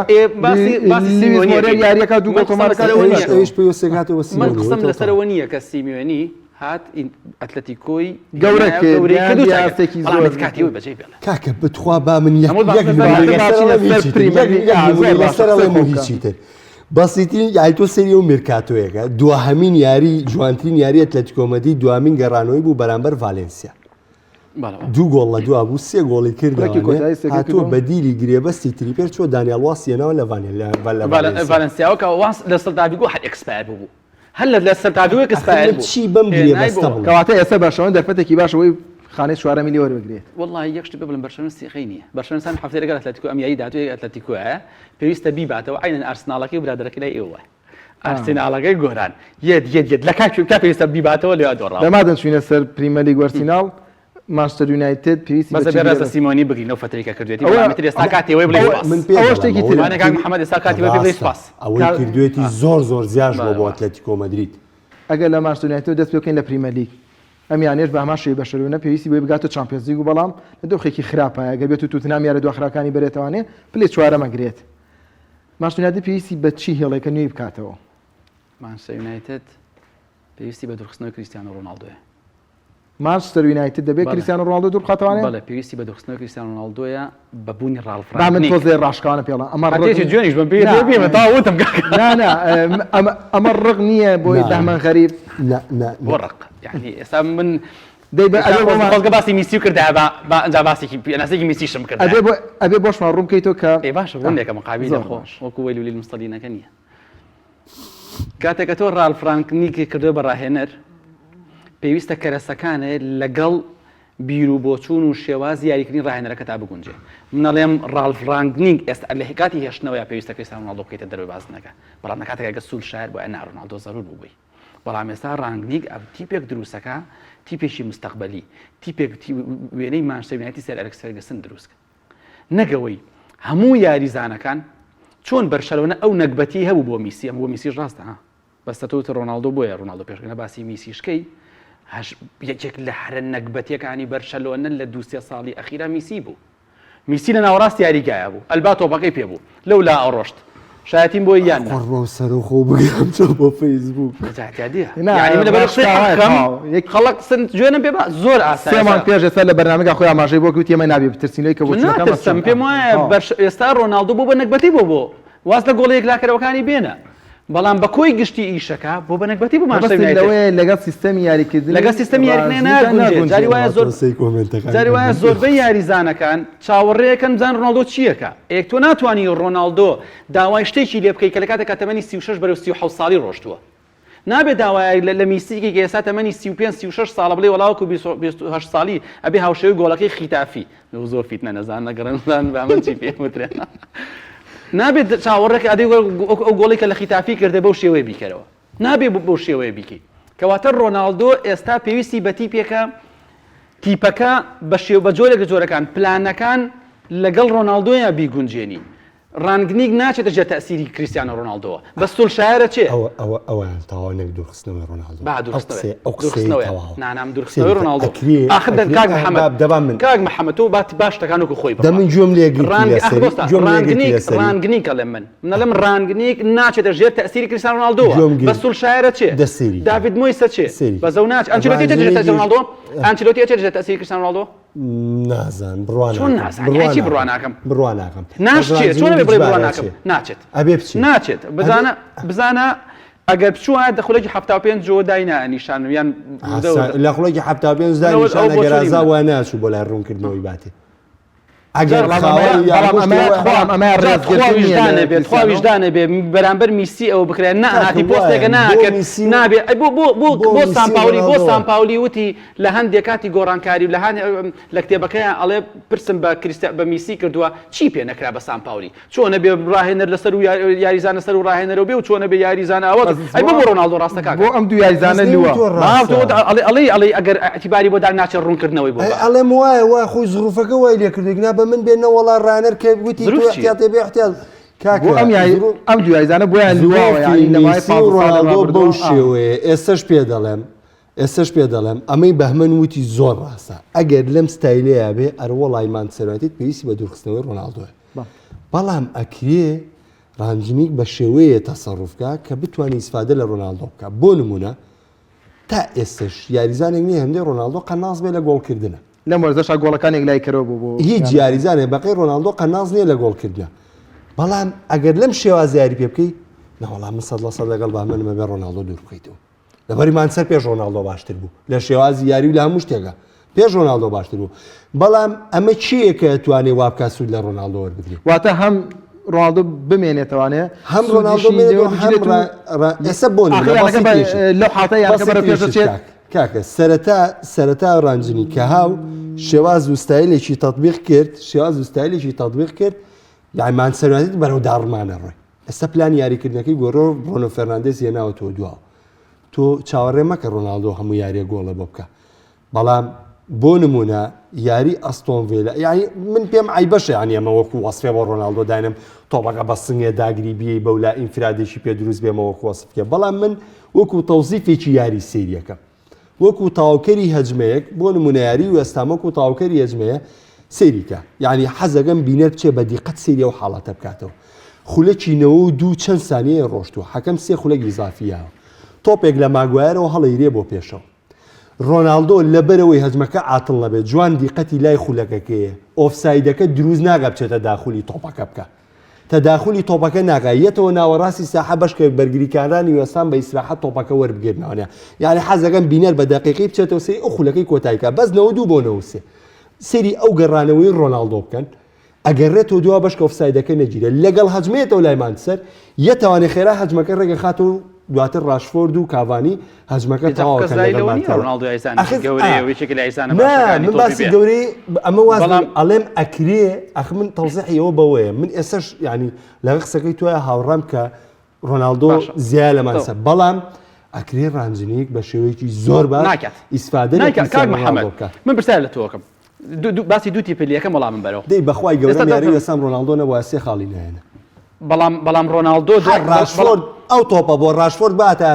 یاریەکە دوو ئەوش پێوەستێکاتەوە من قسم لەسەرەوە نییە کە سیمیۆنی هات ئەتلەتیکۆی گەورەکێکی زۆر کاتیەوە بەجێ بێڵە کاکە بتخوا با من هیچیتر بەسیترین یاریتۆ سەری و میرکاتۆیەکە دوهەمین یاری جوانترین یاری ئەتلەتیکۆ مەدرید دوامین گەڕانەوەی بوو بەرامبەر ڤالێنسیا دوو گۆڵ لە دوا بوو سێ گۆڵی کردەوە هاتووە بەدیری گرێبەستی تریپێر چۆ دانیال واسیێنەوە لە ڤالێنسیاوە واس لە سەردابیگۆ هەر ئەکسپایر بوو هەر لە سەردابیگۆ ئەکسپایر بوو چی بەم گرێبەستە بوو کەواتە ئێستا باشەوە دەرفەتێکی باشەوەی خانەی 4 میلیۆن وەربگرێت والله یەکشت بڵم بەرشەمە سیخەی نییە بەرشەمەسان هەفتەی لەگەڵ ئەتلەتیکۆ ئەمیایی دااتوی ئەتلەتیکۆە پێویستە بیباتەوە عینەن ئارسناڵەکەی برادەرەکەی لای ئێوە ئارسناڵەکەی گۆران یەت لە کا پێویستە بیباتەوە لێ دۆڕا دەما دەچوینە سەر پریمەر لیگ وەرسیناڵ مانچستەر یونایتد پێویستی بەڕاستە سیمۆنی بگرینەوە فترێکە کردوێتی ئەوەی ئێستا کاتێوەی بڵێ ئەوە شتێکی ترانە کاک محەممەد ئێستا کاتیەوەی بڵێ سپاس ئەوەی کردوێتی زۆر زیاش بۆ ئەتلەتیکۆ مەدرید ئەگەر لە مانچستەر یونایتد دەست پێ بکەین لە پریمەر لیگ ئەمیانێش بە هەمان شێوەی بەشەرونە پێویستی بۆی بگاتە چامپیۆنز لیگ و بەڵام لە دۆخێکی خراپە ئەگەر بێت و توتنام یارە دواخراکانی بەرێتەوانێ پلێ چوارە مەگرێت مانچستەر یونایتد پێویستی بە چی هێڵێکە نوێی بکاتەوە مانچستەر یونایتد پێویستی بە دوورخستنەوەی کریستیانۆ ڕۆناڵدۆیە مانچستەر یونایتد دەبێت کریستیانۆ ڕۆناڵدۆ دوور بخاتەوانێ بەڵێ پێویستی بە دوورخستنەوەی کریستیانۆ ڕۆناڵدۆیە بە بوونی ڕالف با من تۆزێ ڕاشکانە پێڵە جوێنیش بم پێ تاوتم ئەمە ڕق نییە بۆی دامان غەریب بۆ ڕق یعنی ئێستا من دەیبگە باسی میسی کردە بە باسێکی پێناسێکی میسیشم کرد ئەبێ بۆشمان ڕوون بکەیتەوە کە باشە ڕوونێکە مقابلی خۆش وەکو وەیلولی المستەدینەکە نییە کاتێکە تۆ ڕالف ڕانگنیکی کردووە بە ڕاهێنەر پێویستە کەرەسەکانە لەگەڵ بیر و بۆچوون و شێوازی یاریکردنی ڕاهێنەرەکە تا بگونجێ منەڵێم ڕالف ڕانگنینگ ئێستا لە هێکاتی هێشتنەوەی پێویستە کریستیانۆ ڕۆناڵدۆ بکەیتە دەروی بازنەکە بەڵام لە کاتێکە سول شاعر بۆ ئەنا ڕۆناڵدۆ زەرور بووی بەڵام ئێستا ڕانگنینگ ئەو تیپێک دروستەکە تیپێکی مستەقبەلی تیپێک وێنەی مانچستەر یونایتد سەر ئەلێکس فێرگسن دروستکە نەگەوەی هەموو یاریزانەکان چۆن بەرشەلۆنە ئەو نەکبەتی هەبوو بۆ میسی ئەم بۆ میسیش ڕاستە بەستە تۆ ڕۆناڵدۆ بۆیە ڕۆناڵدۆ پێشکەنە باسی میسیشکەی یەکێک لە هەرە نەکبەتیەکانی بەرشەلۆنە لە 2-3 ساڵی ئەخیرا میسی بوو میسی لە ناوەڕاستی یاریگایە بوو ئەلبا تۆپەکەی پێ بوو لەولا ئەڕۆشت شایەتیم بۆ یان ڕۆ سەر و خۆ بگەم چۆ بۆ فەیسبوک خەڵک جوێنم پێ زۆر ئاسان پێش ئێستا لە بەرنامەکە خۆی ئاماژەی بۆ کەوت ئێمە نابێ بترسینەوەی کە بۆ پێم وایە ئێستا ڕۆناڵدۆ بۆ بە نەکبەتی بۆ واز لە گۆڵەیەک لاکەرەوەکانی بێنە بەڵام بە کۆی گشتی ئیشەکە بۆ بە نەکبەتی بۆ مانچستەر لەگەڵ سیستەمی یاریکردن لەگەڵ سیستەمی یاریکردنی ناگونجێت جاری وایە زۆربەی یاریزانەکان چاوەڕێیەکەن بزان ڕۆناڵدۆ چیەکە ئێک تۆ ناتوانانی ڕۆناڵدۆ داوای شتێکی لێ بکەی کە لە کاتێکە تەمەنی 36 بەرەو 37 ساڵی ڕۆشتووە نابێت داوای لە میسیکی کە ئێستا تەمەنی 35-36 ساڵە بڵێ وەڵاوەکو 28 ساڵی ئەبێ هاوشێوی گۆڵەکەی خیتافی زۆر فیتنە نەزان نەگەڕێنزان بامن چی پێوترێن نابێت چاوەڕێک ئەدەی ئەو گۆڵی کە لە خیتافی کردێ بەو شێوەیە بیکەرەوە نابێت بەو شێوەیە بیکەی کەواتە ڕۆناڵدۆ ئێستا پێویستی بە تیپێکە تیپەکە بە جۆرێک لە جۆرەکان پلانەکان لەگەڵ ڕۆناڵدۆیە بیگونجێنی ڕانگنیک ناچێتە ژێر تەسیری کریستیانۆ ڕۆناڵدۆوە بە سولشایرە چێ ئەویان تاوانێک دوورخستنەوەی ڕۆناڵدۆ نانام دوورخستنەوەی ڕۆناڵدۆ ئاخدەن کاک محەممەد دەبان من کاک محەممەد تۆ باتی باش تەکانوکە خۆی دەمن جۆم ڕانگنیک لە من لەم ڕانگنیک ناچێتە ژێر تەسیری کریستیانۆ ڕۆناڵدۆوە بە سولشایرە چێ داوید مویسە چێ بەزە و ناچ ئەنچلۆتی چێت ژێر ڕۆناڵدۆ ئەنچلۆتی چێت ژێر تەسیری کریستیانۆ ڕۆناڵدۆ نازان بڕوان ناکەم ناشێت چۆن بڵێ بڕوان ناکەم ناچێت ناچێت بزانە ئەگەر بچووە دەخۆلێکی 75 جۆ داینا نیشان یان لە خۆڵێکی 75 دانیشان ئەگەرازا وای ناچوو بۆ لای ڕوونکردنەوەی باتی خواویژدانە بێ بەرامبەر میسی ئەو بکرێن نهاتی پۆستێکە ناکرد نابێ بۆ سامپاولی وتی لە هەندێک کاتی گۆڕانکاری لە کتێبەکەیان ئەڵێ پرسم بە میسی کردووە چی پێ نەکرا بە سامپاولی چۆنە بێ ڕاهێنەر لەسەر و یاریزانە سەر و ڕاهێنەرەوە بێ و چۆنە بێ یاریزانە ئەوە بۆ ڕۆناڵدۆ ڕاستەکە بۆ ئەم دوو یاریزانە ئەڵێ ئەگەر ئەتیباری بۆ داناچێت ڕوونکردنەوەی بۆ ئەڵێم وایە وای خۆی زروفەکە وای لێکردێکنا بە من بێنە وەڵا ڕانەر کە وتی احتیاطی بێ احتیاط ئەم دوو یاریزانە بۆیان ڕۆناڵدۆ بەو شێوەیە ئێستش پێ دەڵێم ئەمەی بەهمەن وتی زۆر ڕاستە ئەگەر لەم ستایلەیە بێ ئەروەڵای مانچەرەتیت پێویستی بە دوورخستنەوەی ڕۆناڵدۆە بەڵام ئەکرێ ڕانجنیک بە شێوەیە تەسەڕوفکە کە بتوانانی ئیسفادە لە ڕۆناڵدۆ بکە بۆ نمونە تا ئێستش یاریزانێک نییە هەندێک ڕۆناڵدۆ قەناز بێ لە گۆڵکردنە لەم وەرزەشا گۆڵەکانێک لای کەرەوە بوو هیچ یاریزانێ بەقی ڕۆناڵدۆ قەناز نییە لە گۆڵکردنە بەڵام ئەگەر لەم شێوازە یاری پێ بکەیت نەوەڵام من 100% لەگەڵ بامنمە بێ ڕۆناڵدۆ دوور بکەیتەوە لەبەریمان سەر پێش ڕۆناڵدۆ باشتر بوو لە شێوازی یاری و لە هەموو شتێکە پێش ڕۆناڵدۆ باشتر بوو بەڵام ئەمە چییە کە توانێ وابکە سوود لە ڕۆناڵدۆ وەربگرێت واتە هەم ڕۆناڵدۆ بمێنێتەوانێ هەم ڕۆناڵدۆ ئێستا بۆ لەو حاتە یانەکە بەرە پێشەچێت کاکە سەرەتا ڕانجنی کە هاو شێواز و ستایلێکی تەطبیق کرد شێواز و ستایلێکی تەطبیق کرد یعنی سەرەتیت بەرەو داڕمانە ڕۆی ئێستا پلان یاریکردنەکەی گۆڕۆ برۆنۆ فەرناندێز هێناوەتەوە دواوە تۆ چاوەڕێ مەکە ڕۆناڵدۆ هەموو یاریە گۆڵە بۆ بکە بەڵام بۆ نمونە یاری ئەستۆن ڤیلا یعنی من پێم ئای بەشە یعنی ئەمە وەکو وەسفێ بۆ ڕۆناڵدۆ داینم تۆپەکە بە سنگێ داگری بیەی بەولا ئینفرادێکی پێ دروست بێمە وەکو وەسفکە بەڵام من وەکو تەوزیفێکی یاری سریەکە وەکو تاوکەری هەجمەیەک بۆ نمونە یاری وەستام وەکو تاوکەری هەجمەیە سریکە یعنی حەزەکەم بینەر بچێ بە دیقەت سریە و حاڵەتە بکاتەوە خولەکینەوە و دوو چەند سانیە ڕۆشتووە حەکەم سێ خولەک ئیزافیەوە تۆپێک لە ماگوایرەوە هەڵەیرێ بۆ پێشەوە ڕۆناڵدۆ لەبەرەوەی هەجمەکە عاتڵ نەبێت جوان دیقەتی لای خولەکەکەیە ئۆفسایدەکە دروست ناگە بچێتە داخولی تۆپەکە بکە تەداخلی تۆپەکە ناگایەتەوە ناوەڕاستی ساحە بەشکە بەرگریکارانی وەستان بە ئیسراحەت تۆپەکە وەربگرنەوەنە یعنی حەزەکەم بینەر بە دەقیقی بچێتەوە سەری ئەو خولەکەی کۆتاییکە بەس 92 بۆ 93 سەری ئەو گەڕانەوەی ڕۆناڵدۆ بکەن ئەگەڕێتەوە دووە بەشکە ئۆفسایدەکە نەگیرە لەگەڵ هەجمێتەوە لایمان سەر یەتەوانێ خێرا هەجمەکە ڕێگە خاتەوە دواتر ڕاشفۆرد و کاڤانی هەجمەکە تەواوکە من باسی گەورەی ئەمە وازم ئەڵێم ئەکرێ ئەخ من تەوزیحیەوە بەوەیە من ئێستش ینی لەگە قسەکەی توایە هاوڕام کە ڕۆناڵدۆ زیای لەمانسە بەڵام ئەکرێ ڕانجنیک بە شێوەیەکی زۆر باش ئیسفادە من پرسیار لە تۆکەم باسی دوو تیپلیەکە وەڵام من بەرەوە دەی بەخوای گەورە یاری وەسام ڕۆناڵدۆ نەبووە سێ خاڵی نهێنە بەڵام ڕۆناڵدۆ ڕاشفۆرد ئەو تۆپە بۆ ڕاشفۆرد باتە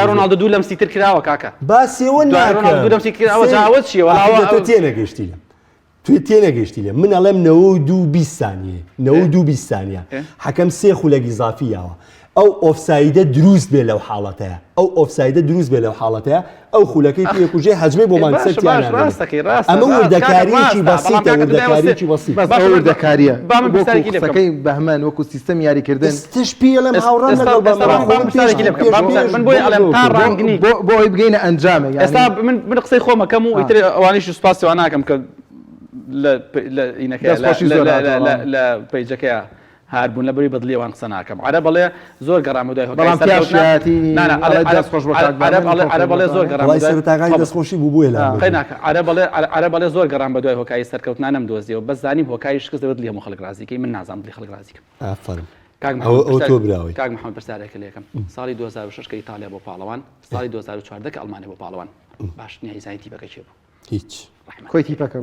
ڕۆناڵدۆ دوو لەم سیتر کراوە کاکە باسیەوە ناکەوت تێنەگەشتی لە توی تێنەگەشتی لێ من ئەڵێم 92 ثانیە 92 ثانیە حەکەم سێ خولەکی ئیزافیەوە ئەو ئۆفسایدە دروست بێ لەو حاڵەتەیە ئەو ئۆفسایدە دروست بێ لەو حاڵەتەیە ئەو خولەکەی پێکوژێ هەجمەی بۆ مانچەرتیان ئەمە وردەکاریەکی بەسیتە وردەکاریەکی بەسیت وردەکاریە قسەکەی بەهمان وەکو سیستەم یاریکردن تش پێ لەم هاوڕان لەگەڵ من بۆی ئەڵێم تا ڕانگنی بۆ ئەوی بگەینە ئەنجامێک ئێستا من قسەی خۆمەکەم و ئیتر ئەوانیش سوپاسیەوە ناکەم کە لە پەیجەکەیە هاربوون لە بەری بەدڵیەوان قسە ناکەم عەرە بەڵێ زۆر گەڕامودای بەڵام دەستخۆشی بووبووە عەرە بەڵێ زۆر گەڕام بە دوای هۆکایی سەرکەوتنا نەمدۆزیەوە بەس زانیم هۆکایی شکست دەبێت لێ هەموو خەڵک رازیکەی من نازانم دڵی خەڵک رازیکەم تۆ براوی کاک محەممەد پرسیارێکە لێکم ساڵی 2006 کە ئیتالیا بۆ پاڵەوان ساڵی 2014 کە ئەڵمانیا بۆ پاڵەوان باش نیازانی تیپەکە چێ بوو هیچ کۆی تیپەکە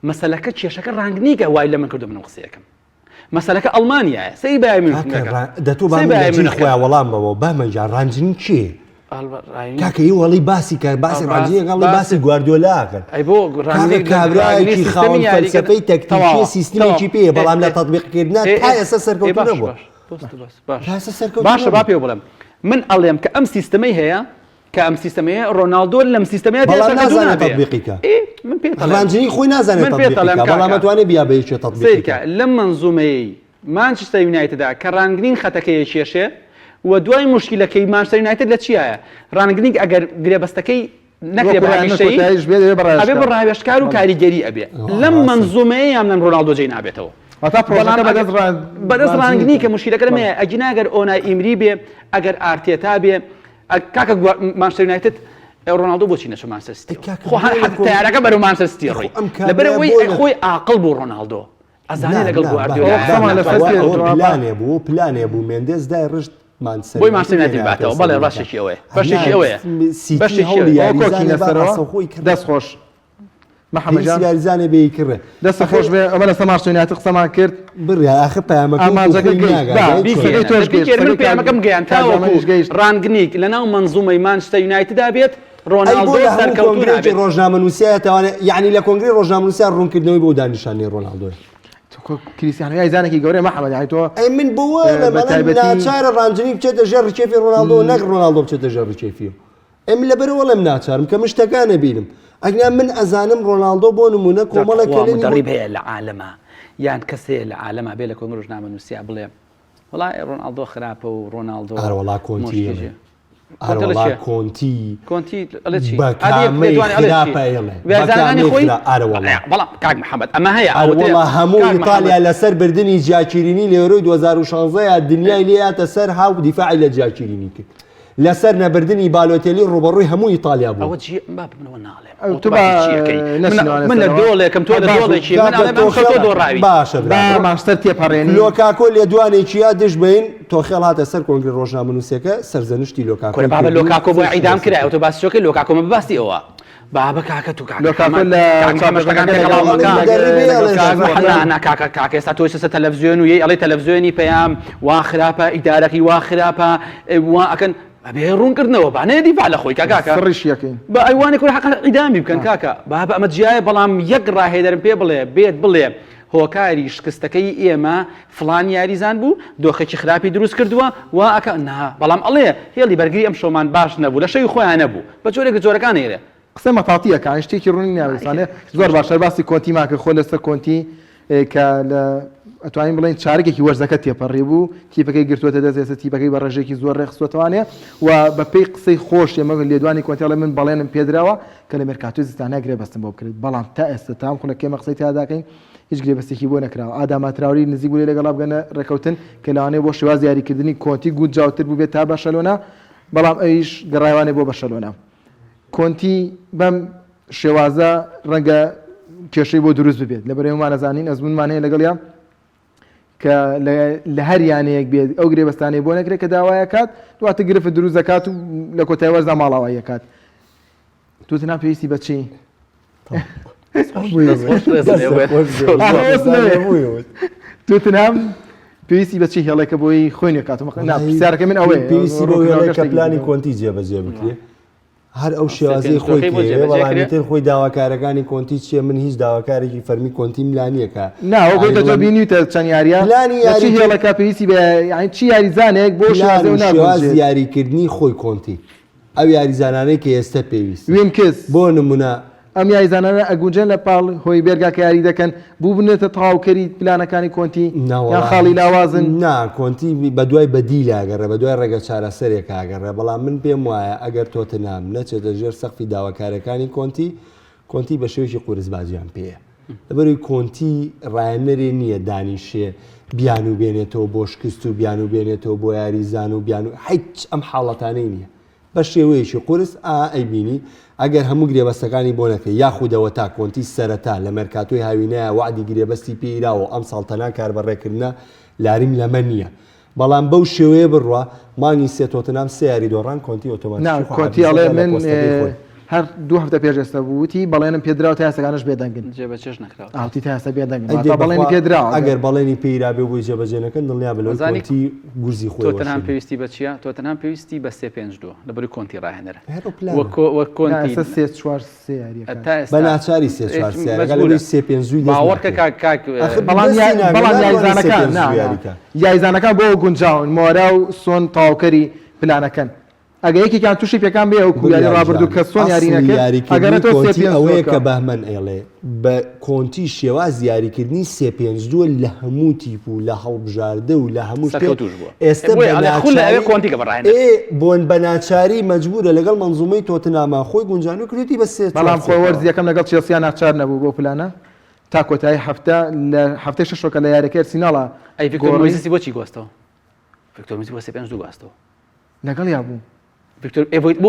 مەسەلەکە کێشەکە ڕانگنیکە وای لە من کردو منم قسەیەکەم مەسەلەکە ئەڵمانیایە سەی بای من دەتۆ بامی خۆیان وەڵام بەوە بامەجار ڕانجنی چێ کاکەی وەڵی باسی کار باسی ڕانجینەکەڵی باسی گواردیۆلاکەن ئەی بۆ کابراایکی خاوەن فەلسەفەی تەکتیکی سیستەمێکی پێیە بەڵام لە تەطبیقکردنا تا ئێستا سەرکەوتو نەبووە باشە با پێ بڵێم من ئەڵێم کە ئەم سیستەمەی هەیە کە ئەم سیستەمەیە ڕۆناڵدۆ لەم سیستەمەیە نازانێت تەطبیقیکە من پێ ڕانجنی خۆی نازانێت تەطبیقیکە بەڵام ئەتوانێت بیا بە هیچ تەطبیقیکە لەم منزومەی مانچستەر یونایتددا کە ڕانگرین خەتەکەی کێشێ و دوای مشکلەکەی مانچستەر یونایتد لە چیایە ڕانگرنگ ئەگەر گرێبەستەکەی نەکرێ ئەبێ بەڕاوێشکار و کاریگەری ئەبێ لەم منزومەیە یان لەم ڕۆناڵدۆ جێی نابێتەوە بەدەست ڕانگرنی کە مشکلەکە لەمەیە ئەگینا ئەگەر ئۆنای ئیمری بێ ئەگەر ئارتێتا بێ کاکە مانچستەر یونایتد ڕۆناڵدۆ بۆچی نەچوو مانچستەر سیتی خۆ تیارەکە بەرەو مانچستەر سیتی ڕۆی لەبەرەوەی خۆی عاقڵ بوو ڕۆناڵدۆ ئەزانێ لەگەڵ گواردیۆلا پلانێ بوو مێندێز دای ڕشت بۆی مانچستەر یونایتد باتەوە بەڵێ ڕاشێکی ئەوەیە بەشێکی ئەوەیە دەست خۆش محەممەد یاریزانێ بێ کڕێ دەستە خۆش بێ ئەمە لەسەر مانچستەر یونایتد قسەمان کرد بڕیا ئاخر پەیامەکەم گەیانتاوە ڕانگرنیک لەناو منزومەی مانچستەر یونایتددا بێت ڕۆناڵدۆ سەرکەوتوو نابێت ڕۆژنامەنووسیەوە یعنی لە کۆنگری ڕۆژنامەنووسیا ڕوونکردنەوەی بۆ دانیشانی ڕۆناڵدۆ کریستیانو یازانێکی گەورەی محەممەد تۆ ئەی من بۆوە ناچارە ڕانجنی بچێتە ژێر ڕچێفی ڕۆناڵدۆ نەک ڕۆناڵدۆ بچێتە ژێر ڕچێفیەوە ئەم لەبەرەوە لەم ناچارم کە شتەکانە بینم ئەگنا من ئەزانم ڕۆناڵدۆ بۆ نمونە کۆمەڵێک هەیە لە عالەمە یان کەسەیە لە عالەمە بێ لە کۆنگری ڕۆژنامەنووسیا بڵێ وڵای ڕۆناڵدۆ خراپە و ڕۆناڵدۆ هەروەڵا کۆنتی بەڵام کاک محەممەد ئەمە هەیە هەموو ئیتالیا لەسەر بردننی جاکیرینی لە ئەوروی 2016 دنیای لێاتە سەر هاو دیفاعی لە جاکیرینی کرد لەسەر نەبردننی بالۆتێلی ڕوبەڕووی هەموو ئیتالیا بوو من لە دۆڵێکم تۆ دۆڵێکی باشە ماستەر تێپەڕێنی لۆکاکۆ لێ دوانێکییا دش بین تۆخێڵ هاتە سەر کۆنگری ڕۆژنامەنووسیەکە سەرزەنشتی لۆکاکۆ بۆ عیدام کرای ئەوتۆ باسیۆکە لۆکاکۆمە بباستی ئەوە بابە کاکە تو کاکە ئێستا تۆ سە تەلەڤزیۆن و یەی ئەڵێ تەلەڤزیۆنی پەیام وا خراپە ئیدارەکەی وا خراپە وا ئەکەن ئەبێ ڕوونکردنەوە بانەیە دیفاع لە خۆی کاکە ڕیشیەکەین بە ئەیوانی کوڕ حەق ئیدامی بکەن کاکە بابە ئەمە جیایە بەڵام یەک ڕاهێدەرم پێ بڵێ بڵێ هۆکاری شکستەکەی ئێمە فڵان یاریزان بوو دۆخێکی خراپی دروست کردووە و ئەکە نا بەڵام ئەڵێ هێڵی بەرگری ئەم شۆمان باش نەبوو لە شەوی خۆیان نەبوو بە جۆرێک جۆرەکان هێرێ قسە مەتاتیەکان شتێکی ڕوونی ناوێسانێ زۆر باشە باسی کۆنتی ماکە خۆ لەسەر کۆنتی کە لە ئەتوانین بڵێن چارێکی وەرزەکە تێپەڕێ بوو تیپەکەی گرتووەتە دەست ئێستا تیپەکەی بە ڕێژێکی زۆر ڕێخستوەتەوانێ و بە پێی قسەی خۆش ئێمە لێدوانی کۆنتیڵە من بەڵێنم پێدراوە کە لە مێرکاتۆی زستانە گرێبەستم بۆ بکرێت بەڵام تا ئێستا تام خولەکەمە قسەی تیاداکەین هیچ گرێبەستێکی بۆ نەکراوە ئاداماتراوری نزیک بوو لەگەڵا بگەنە ڕێکەوتن کە لەوانەیە بۆ شێواز یاریکردنی کۆنتی گوت جاوتر بوو بێت تا بەشەلۆنا بەڵام ئەویش گەڕایوانێ بۆ بەشەلۆنا کۆنتی بەم شێوازە ڕەنگە کێشەی بۆ دروست ببێت لەبەرەوەی نەزانین ئەزمونمانەیە لەگەڵیان کە لە هەر یانەیەک بێت ئەو گرێبەستانەی بۆ نەکرێت کە داوایە کات دواتە گرفت دروست دەکات و لە کۆتای وەرزە ماڵاوایە کات توتنام پێویستی بەچی توتنام پێویستی بەچی هێڵێکە بۆی خوێنی کاتمە پرسیارەکە من ئەوەیە پێویستی بۆ هێڵێکە پلانی کۆنتی جێبەجێ بکرێ هەر ئەو شێوازەی خۆی وەڵامیتر خۆی داواکارەکانی کۆنتی چیە من هیچ داواکارێکی فەرمی کۆنتیم لا نییەکە ناوەگوتە بینیتە چەند یاریە هێڵەکە پێویستی بە چی یاریزانێک بۆ شێواز یاریکردنی خۆی کۆنتی ئەو یاریزانانەی کە ئێستا پێویست وێن کەس بۆ نمونە ئەم یاریزانانە ئەگونجێن لە پاڵ هۆی بێرگاکە یاری دەکەن بوو بنێتە تەواوکەری پلانەکانی کۆنتی یان خاڵی لاوازن نا کۆنتی بە دوای بەدیل ئاگەڕێ بە دوای ڕێگە چارەسەرێک ئاگەڕێ بەڵام من پێم وایە ئەگەر تۆتنام نەچێتە ژێر سەقفی داواکارەکانی کۆنتی بە شێوەیەکی قورسباجیان پێیە لەبەروی کۆنتی ڕایەنەرێ نییە دانیشێ بیان و بێنێتەوە بۆ شکست و بیان و بێنێتەوە بۆ یاریزان و بیان و هیچ ئەم حاڵەتانەی نییە بە شێوەیەکی قورس ئەیبینی ئەگەر هەموو گرێبەستەکانی بۆ نەکەی یاخودەوە تا کۆنتی سەرەتا لە مەرکاتۆی هاوینەیە وعدی گرێبەستی پێیراوە ئەم ساڵتەنا کاربەڕێکردنە لاریم لەمە نییە بەڵام بەو شێوەیە بڕوە مانگی سێ تۆتنام سێ یاری دۆڕان کۆنتی ئۆتۆماتیک کۆنتی ئەڵێ من هەر 2 هەفتە پێش ئێستا بووتی بەڵێنم پێدراوە تا ئێستاکانش بێدەنگن جێبەجێش نەکراوە ئاوتی تا ئێستا بێدەنگن تا بەڵێنی پێدراوە ئەگەر بەڵێنی پێیرا بێ بۆی جێبەجێنەکەن دڵنیا بە کۆنتی گورزی خۆی تۆ تەنها پێویستی بە چییە تۆ تەنها پێویستی بە 352 لەبەری کۆنتی ڕاهێنەرە وەک کۆنتی بە ناچاری 3 باوەڕکە کاک بەڵام یاریزانەکان بۆ گونجاون مۆرە و سۆن تاوکەری پلانەکەن ئەگە یەکێکیان تووشی پێکان بێ ئەو کویاری ڕابردوو کە سۆن یارینەکە ئەگەرە تۆ ئەوەیە کە بەهمەن ئێڵێ بە کۆنتی شێواز یاریکردنی 352 لە هەموو تیپ و لە هەڵبژاردە و لە هەموو ئێستا کۆنتی بۆن بە ناچاری مەجبورە لەگەڵ منزومەی تۆتناما خۆی گونجانو کردی بە سێ بەڵام خۆی وەرزیەکەم لەگەڵ چێلسیان ناچار نەبوو بۆ پلانە تا کۆتایی هەفتە لە هەفتەی شەشۆکە لە یاریەکە ئەرسیناڵە ئەی ڤیکتۆر مۆیزسی بۆچی گواستەوە ڤیکتۆر مۆیزسی بۆ 352 گواستەوە لەگەڵ یا بوو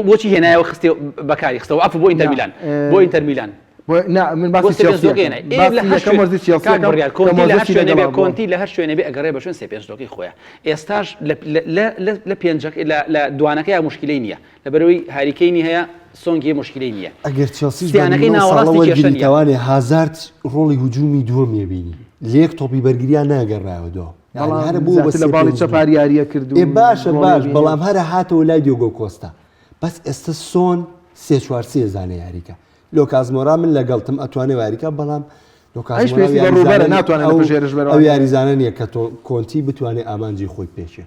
بۆچی هێنایەوە خستێ بەکاری خستەوە ئەف بۆ ئینتەر میلان بۆ ئینتەر میلان من باسی کۆنتی لە هەر شوێنە بێ ئەگەڕێ بە شوێن 352 خۆیە ئێستاش لە پێنجەکە لە دوانەکەی مشکلەی نییە لەبەرەوەی هاریکەینی هەیە سۆنگی مشکلەی نییە ئەگەر چێلسیانەکەی ناوەڕاستیوانێ هازارد ڕۆڵی هجومی دووەمیە بینی لێک تۆپی بەرگریان ناگەڕایەوە دۆ هەر بوو لە باڵی چەپار یاریە کردو باشە باش بەڵام هەرە هاتەوە لای دیۆگۆ کۆستا بەس ئێستا سۆن 3 زانە یاریکە لۆکازمۆرا من لەگەڵتم ئەتوانێ یاریکە بەڵام ئەو یاریزانە نییە کە تۆ کۆنتی بتوانێت ئامانجی خۆی پێچێ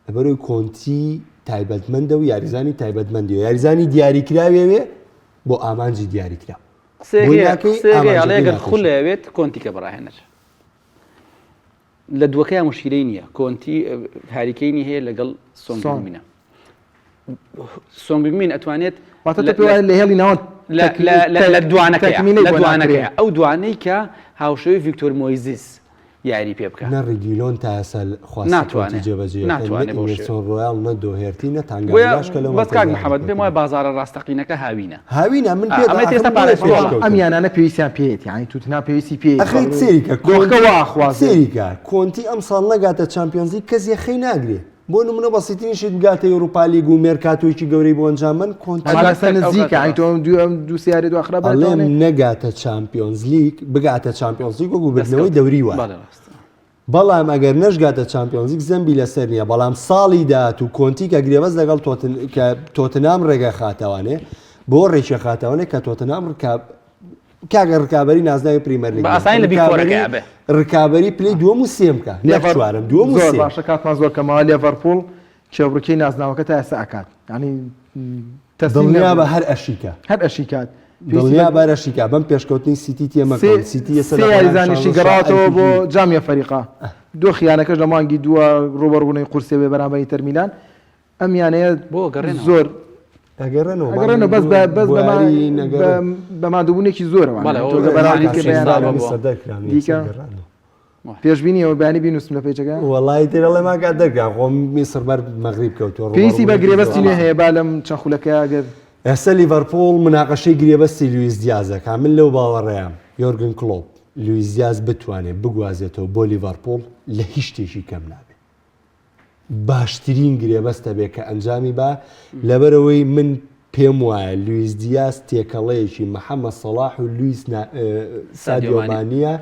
لەبەرەوەی کۆنتی تایبەتمەندە و یاریزانی تایبەتمەندی و یاریزانی دیاریکراوێ بۆ ئامانجی دیاریکرا ئەگەر خول لەوێت کۆنتیکە بەڕاهێنەر لە دووەکەی مشکلەی نییە کۆنتی هاریکەینی هەیە لەگەڵ سۆنگمینە سۆنگمین ئەتوانێت لە هێڵی ناوەند لە دوانەکەی ئەو دوانەی کە هاوشەوی ڤیکتۆر مۆیزس یاری پێ بکە نەڕێگیلۆن تا ئەسەل ناتوانێت ڕۆیاڵ نەدۆهێرتی بەس کاک محەممەد بێم وای بازارە ڕاستەقینەکە هاوینە من ئەمیانانە پێویستیان پێێت یانی توتنا پێویستی پێ سێریکە کۆنتی ئەم ساڵ نەگاتە چامپیۆنزی کەس یەخەی ناگرێت بۆ نمونە بەسیترینشت بگاتە ئەوروپا لیگ و مێرکاتۆیکی گەورەی بۆ ئەنجامن کۆنتیزیکە دو سیاری دوخرا بەڵێم نەگاتە چامپیۆنز لیگ بگاتە چامپیۆنز لیگ و بردنەوەی دەوری وە بەڵام ئەگەر نەشگاتە چامپیۆنز لیگ زەمبی لەسەر نییە بەڵام ساڵی داات و کۆنتی کە گرێبەز لەگەڵ تۆتنام ڕێگە خاتەوانێ بۆ ڕێکە خاتەوانێ کە تۆتنام کاگە ڕکابی نازناوی پریمەر لیگ ڕکابی پلی دووەم و سێم بکە نەفوارم دووەم و سێ باشە کاتمان زۆر کەمەوە لێڤەرپوڵ کێبڕکەی نازناوەکە تا ئێستا ئەکات ینی دڵنیا بە هەر ئەشیکە هەر ئەشیکات دڵنیا بەرەشیکە بەم پێشکەوتنی سیتی تێمەکە سیتی یاریزانیشی گەڕاتەوە بۆ جامیە فەریقا دو خیانەکەش لە مانگی دووە ڕوبەڕبوونەی قورسێ بێ بەرامبەر ئینتەر میلان ئەمیانەیە بۆ زۆر ئەگەڕێنەوە بەس بەمادەبوونێکی زۆرەوە پێشبینیەوە بانی بینوسم لە پێچەکە وڵی تێرەڵێ ماکات دەرگا خۆم میسربەر مەغریب کەوتەوە پێویستی بە گرێبەستی نوێ هەیە با لەم چەند خولەکە ئەگەر ئێستا لیڤەرپۆڵ مناقەشەی گرێبەستی لویس دیازەکە من لەو باوەڕێیان یۆرگن کلۆپ لویس دیاز بتوانێت بگوازێتەوە بۆ لیڤەرپۆڵ لە هیچ شتێکی کەم نابێت باشترین گرێبەستە بێت کە ئەنجامی با لەبەرەوەی من پێم وایە لویس دیاز تێکەڵەیەکی محەممەد سەڵاح و لویس سادیۆمانیە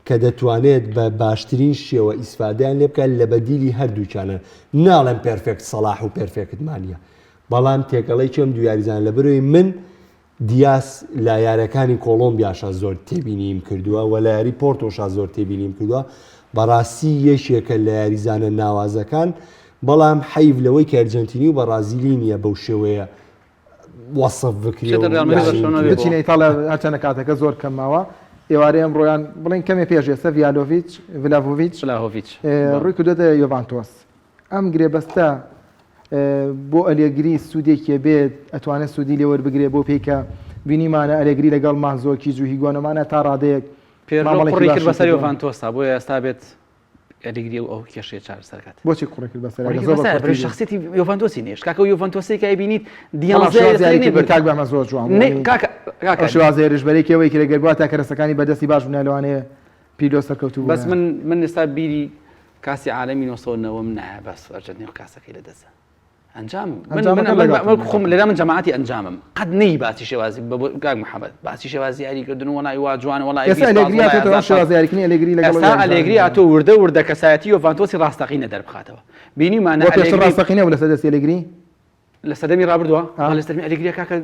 کە دەتوانێت بە باشترین شێوە ئیسفادیان لێ بکات لە بەدیلی هەردووچانە ناڵێن پێرفێکت سەڵاح و پێرفێکتمانە بەڵام تێکەڵی چێم دویاریزان لە بەرەوەی من دیاس لا یارەکانی کۆلۆمبیاشە زۆر تێبینیم کردووە و لە یاری پۆرتۆشا زۆر تێبینیم کردووە بەڕاستی یەکێکە لە یاریزانە ناوازەکان بەڵام حەیف لەوەی کە ئەرجەنتینی و بەرازیلی نییە بەو شێوەیە وەسف بکرێتچینە ئیتاڵیا هەرچەنە کاتەکە زۆر کەماوە ئێوارەی ئەمڕۆیان بڵین کەمێ پێش ئێستا ڤلاڤۆڤیچ ڕووی کردوێتە یۆڤانتۆس ئەم گرێبەستە بۆ ئەلێگری سوودێکێ بێت ئەتوانێت سوودی لێوە بگرێت بۆ پێیکە بینیمانە ئەلێگری لەگەڵ مانزۆکی جوهی گۆنەمانە تا ڕادەیەک پێڕی کرد بەسەر یۆڤانتۆستا بۆ ئێستا بێت ئەلێگری و ئەو کێشەیە چار سەرکات بۆچی کوڕی کرد بەسەر شخصیەتی یۆڤانتۆسی نێش کاکە یۆڤانتۆسی کە بینیت کاک بەمە زۆر جوان شوازێریش بەرێکەوەی کرێگەر بووە تا کەرەسەکانی بەدەستی باش بوونەوەیە پیلۆ سەرکەوتوو بەس من ئێستا بیری کاسی عالەمی 990 نایە بەس ئەرجەنتین کاسەکەی لەدەستە ئەنجام خۆم لێرە من جەماعەتی ئەنجامم قەت نەی باسی شێوازی کاک محەممەد باسی شێوازی یاریکردن وڵی وا جوان وڵی ئەلێگری هاتۆ وردە وردە کەسایەتی یۆڤانتۆسی ڕاستەقینە دەربخاتەوە بینیمانە ڕاستەقینە و لە سەدەستی ئەلێگری لە سەدەمی ڕابردووە لەستەرمی ئەلێگری کاکە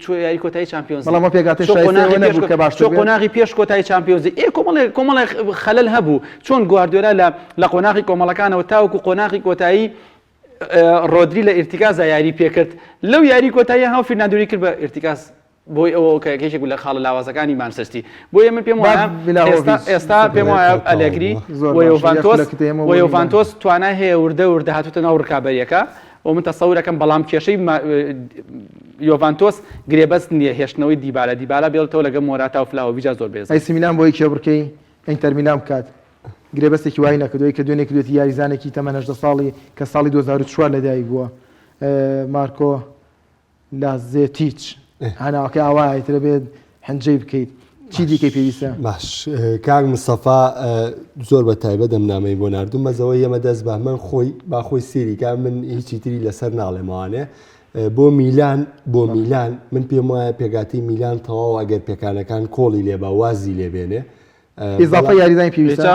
چۆ یاری کۆتایی چامپیۆنز بەڵام پێگاتێ کە باش قۆناغی پێش کۆتایی چامپیۆنزی کۆمەڵی خەلل هەبوو چۆن گواردیۆلا لە قۆناغی کۆمەڵەکانەوە تاوەکو قۆناغی کۆتایی ڕۆدری لە ئیرتیکاز یاری پێکرد لەو یاری کۆتایی هاو فیرناندۆری کرد بە ئیرتیکاز بۆی ئەوە کەکێشێک لە خاڵە لاوازەکانی مانچستەری بۆیە من پێم وایە ئێستا پێم وایە ئەلێگری یۆڤانتۆس توانای هەیە وردە وردە هاتوتە ناو ڕکابەریەکە و من تەسەورەکەم بەڵام کێشەی یۆڤانتۆس گرێبەست نییە هێشتنەوەی دیبالە بێڵتەوە لەگەڵ مۆراتا و فلاوە ویجا زۆر بێز ئەیسی میلان بۆی کێ بڕکەی ئینتەر میلان بکات گرێبەستێکی وای نەکردوی کە دوێنێک دوێتی یاریزانێکی تەمەن 18 ساڵی کە ساڵی 2004 لەدایک بووە مارکۆ لازێتیچ هەناوەکە ئاوایترە بێت هەنجەی بکەیت چی دیکەی پێویستە باش کاک مستەفا زۆر بە تایبەت دەمنامەی بۆ نردوم مەزەوەی ئێمە دەست بە من خۆی سێریکە من هیچی تری لەسەر ناڵێمەوانێ بۆ میلان من پێم وایە پێگاتی میلان تەواو ئەگەر پێکانەکان کۆڵی لێبە وازی لێبێنێ ئیزافە یاریزانی پێویستە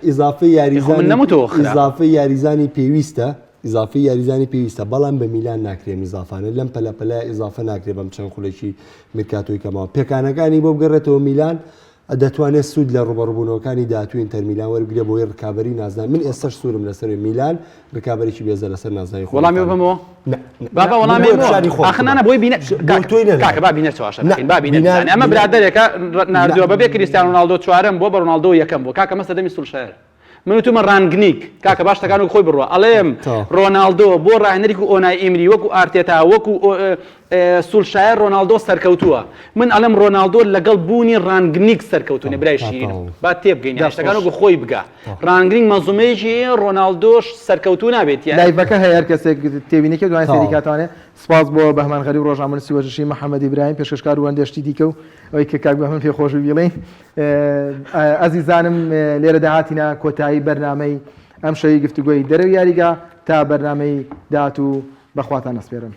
ئیزافە یاریزانی پێویستە ئیزافی یاریزانی پێویستە بەڵام بە میلان ناکرێ ئیزافانە لەم پەلە ئیزافە ناکرێ بەم چەند خولێکی میرکاتۆی کەمەوە پێکانەکانی بۆ بگەڕێتەوە میلان دەتوانێت سوود لە ڕوبەڕووبوونەوەکانی داهاتووی ئینتەر میلان وەربگرێ بۆی ڕکابەری نازان من ئێستاش سوورم لەسەر میلان ڕکابەرێکی بێزە لەسەر نازانی وەڵامی بمەوە بابا وەڵامی ئاخنانە بۆی کاکە با بینە چواشە با بینە ئەمە برادەرێکە نردووە بەبێ کریستیانو رۆنالدۆ چوارەم بۆ بە رۆنالدۆ یەکەم بۆ کاکە مەسەدەمی سولشایر من وتمە ڕانگنیک کاکە باش تەکان و خۆی بڕوە ئەڵێم ڕۆنالدۆ بۆ ڕاهێنەرێکی ئۆنای ئیمری وەکو ئارتێتا وەکو سولشایر ڕۆنالدۆ سەرکەوتووە من ئەڵێم ڕۆنالدۆ لەگەڵ بوونی ڕانگنیک سەرکەوتونێ برای شیرین با تێبگەین هەشتەکان وەکو خۆی بگە ڕانگنیک مەزومەیەکی ڕۆنالدۆش سەرکەوتو نابێت لایڤەکە هەیە هەر کەسێک تێبینێکی دوای سەریکاتوانێ سپاس بۆ بەهمان غەریب ڕۆژنامەنووسی سیوەشی محەممەد ئیبراهیم پێشکەشکار و هەندێشتی دیکە و ئەوەی کە کاک بەهمن پێخۆش بیڵێن ئەزیزانم لێرە داهاتینە کۆتایی بەرنامەی ئەم شەوی گفتوگۆی دەرەوی یاریگا تا بەرنامەی داهات و بەخواتان ئەسپێرم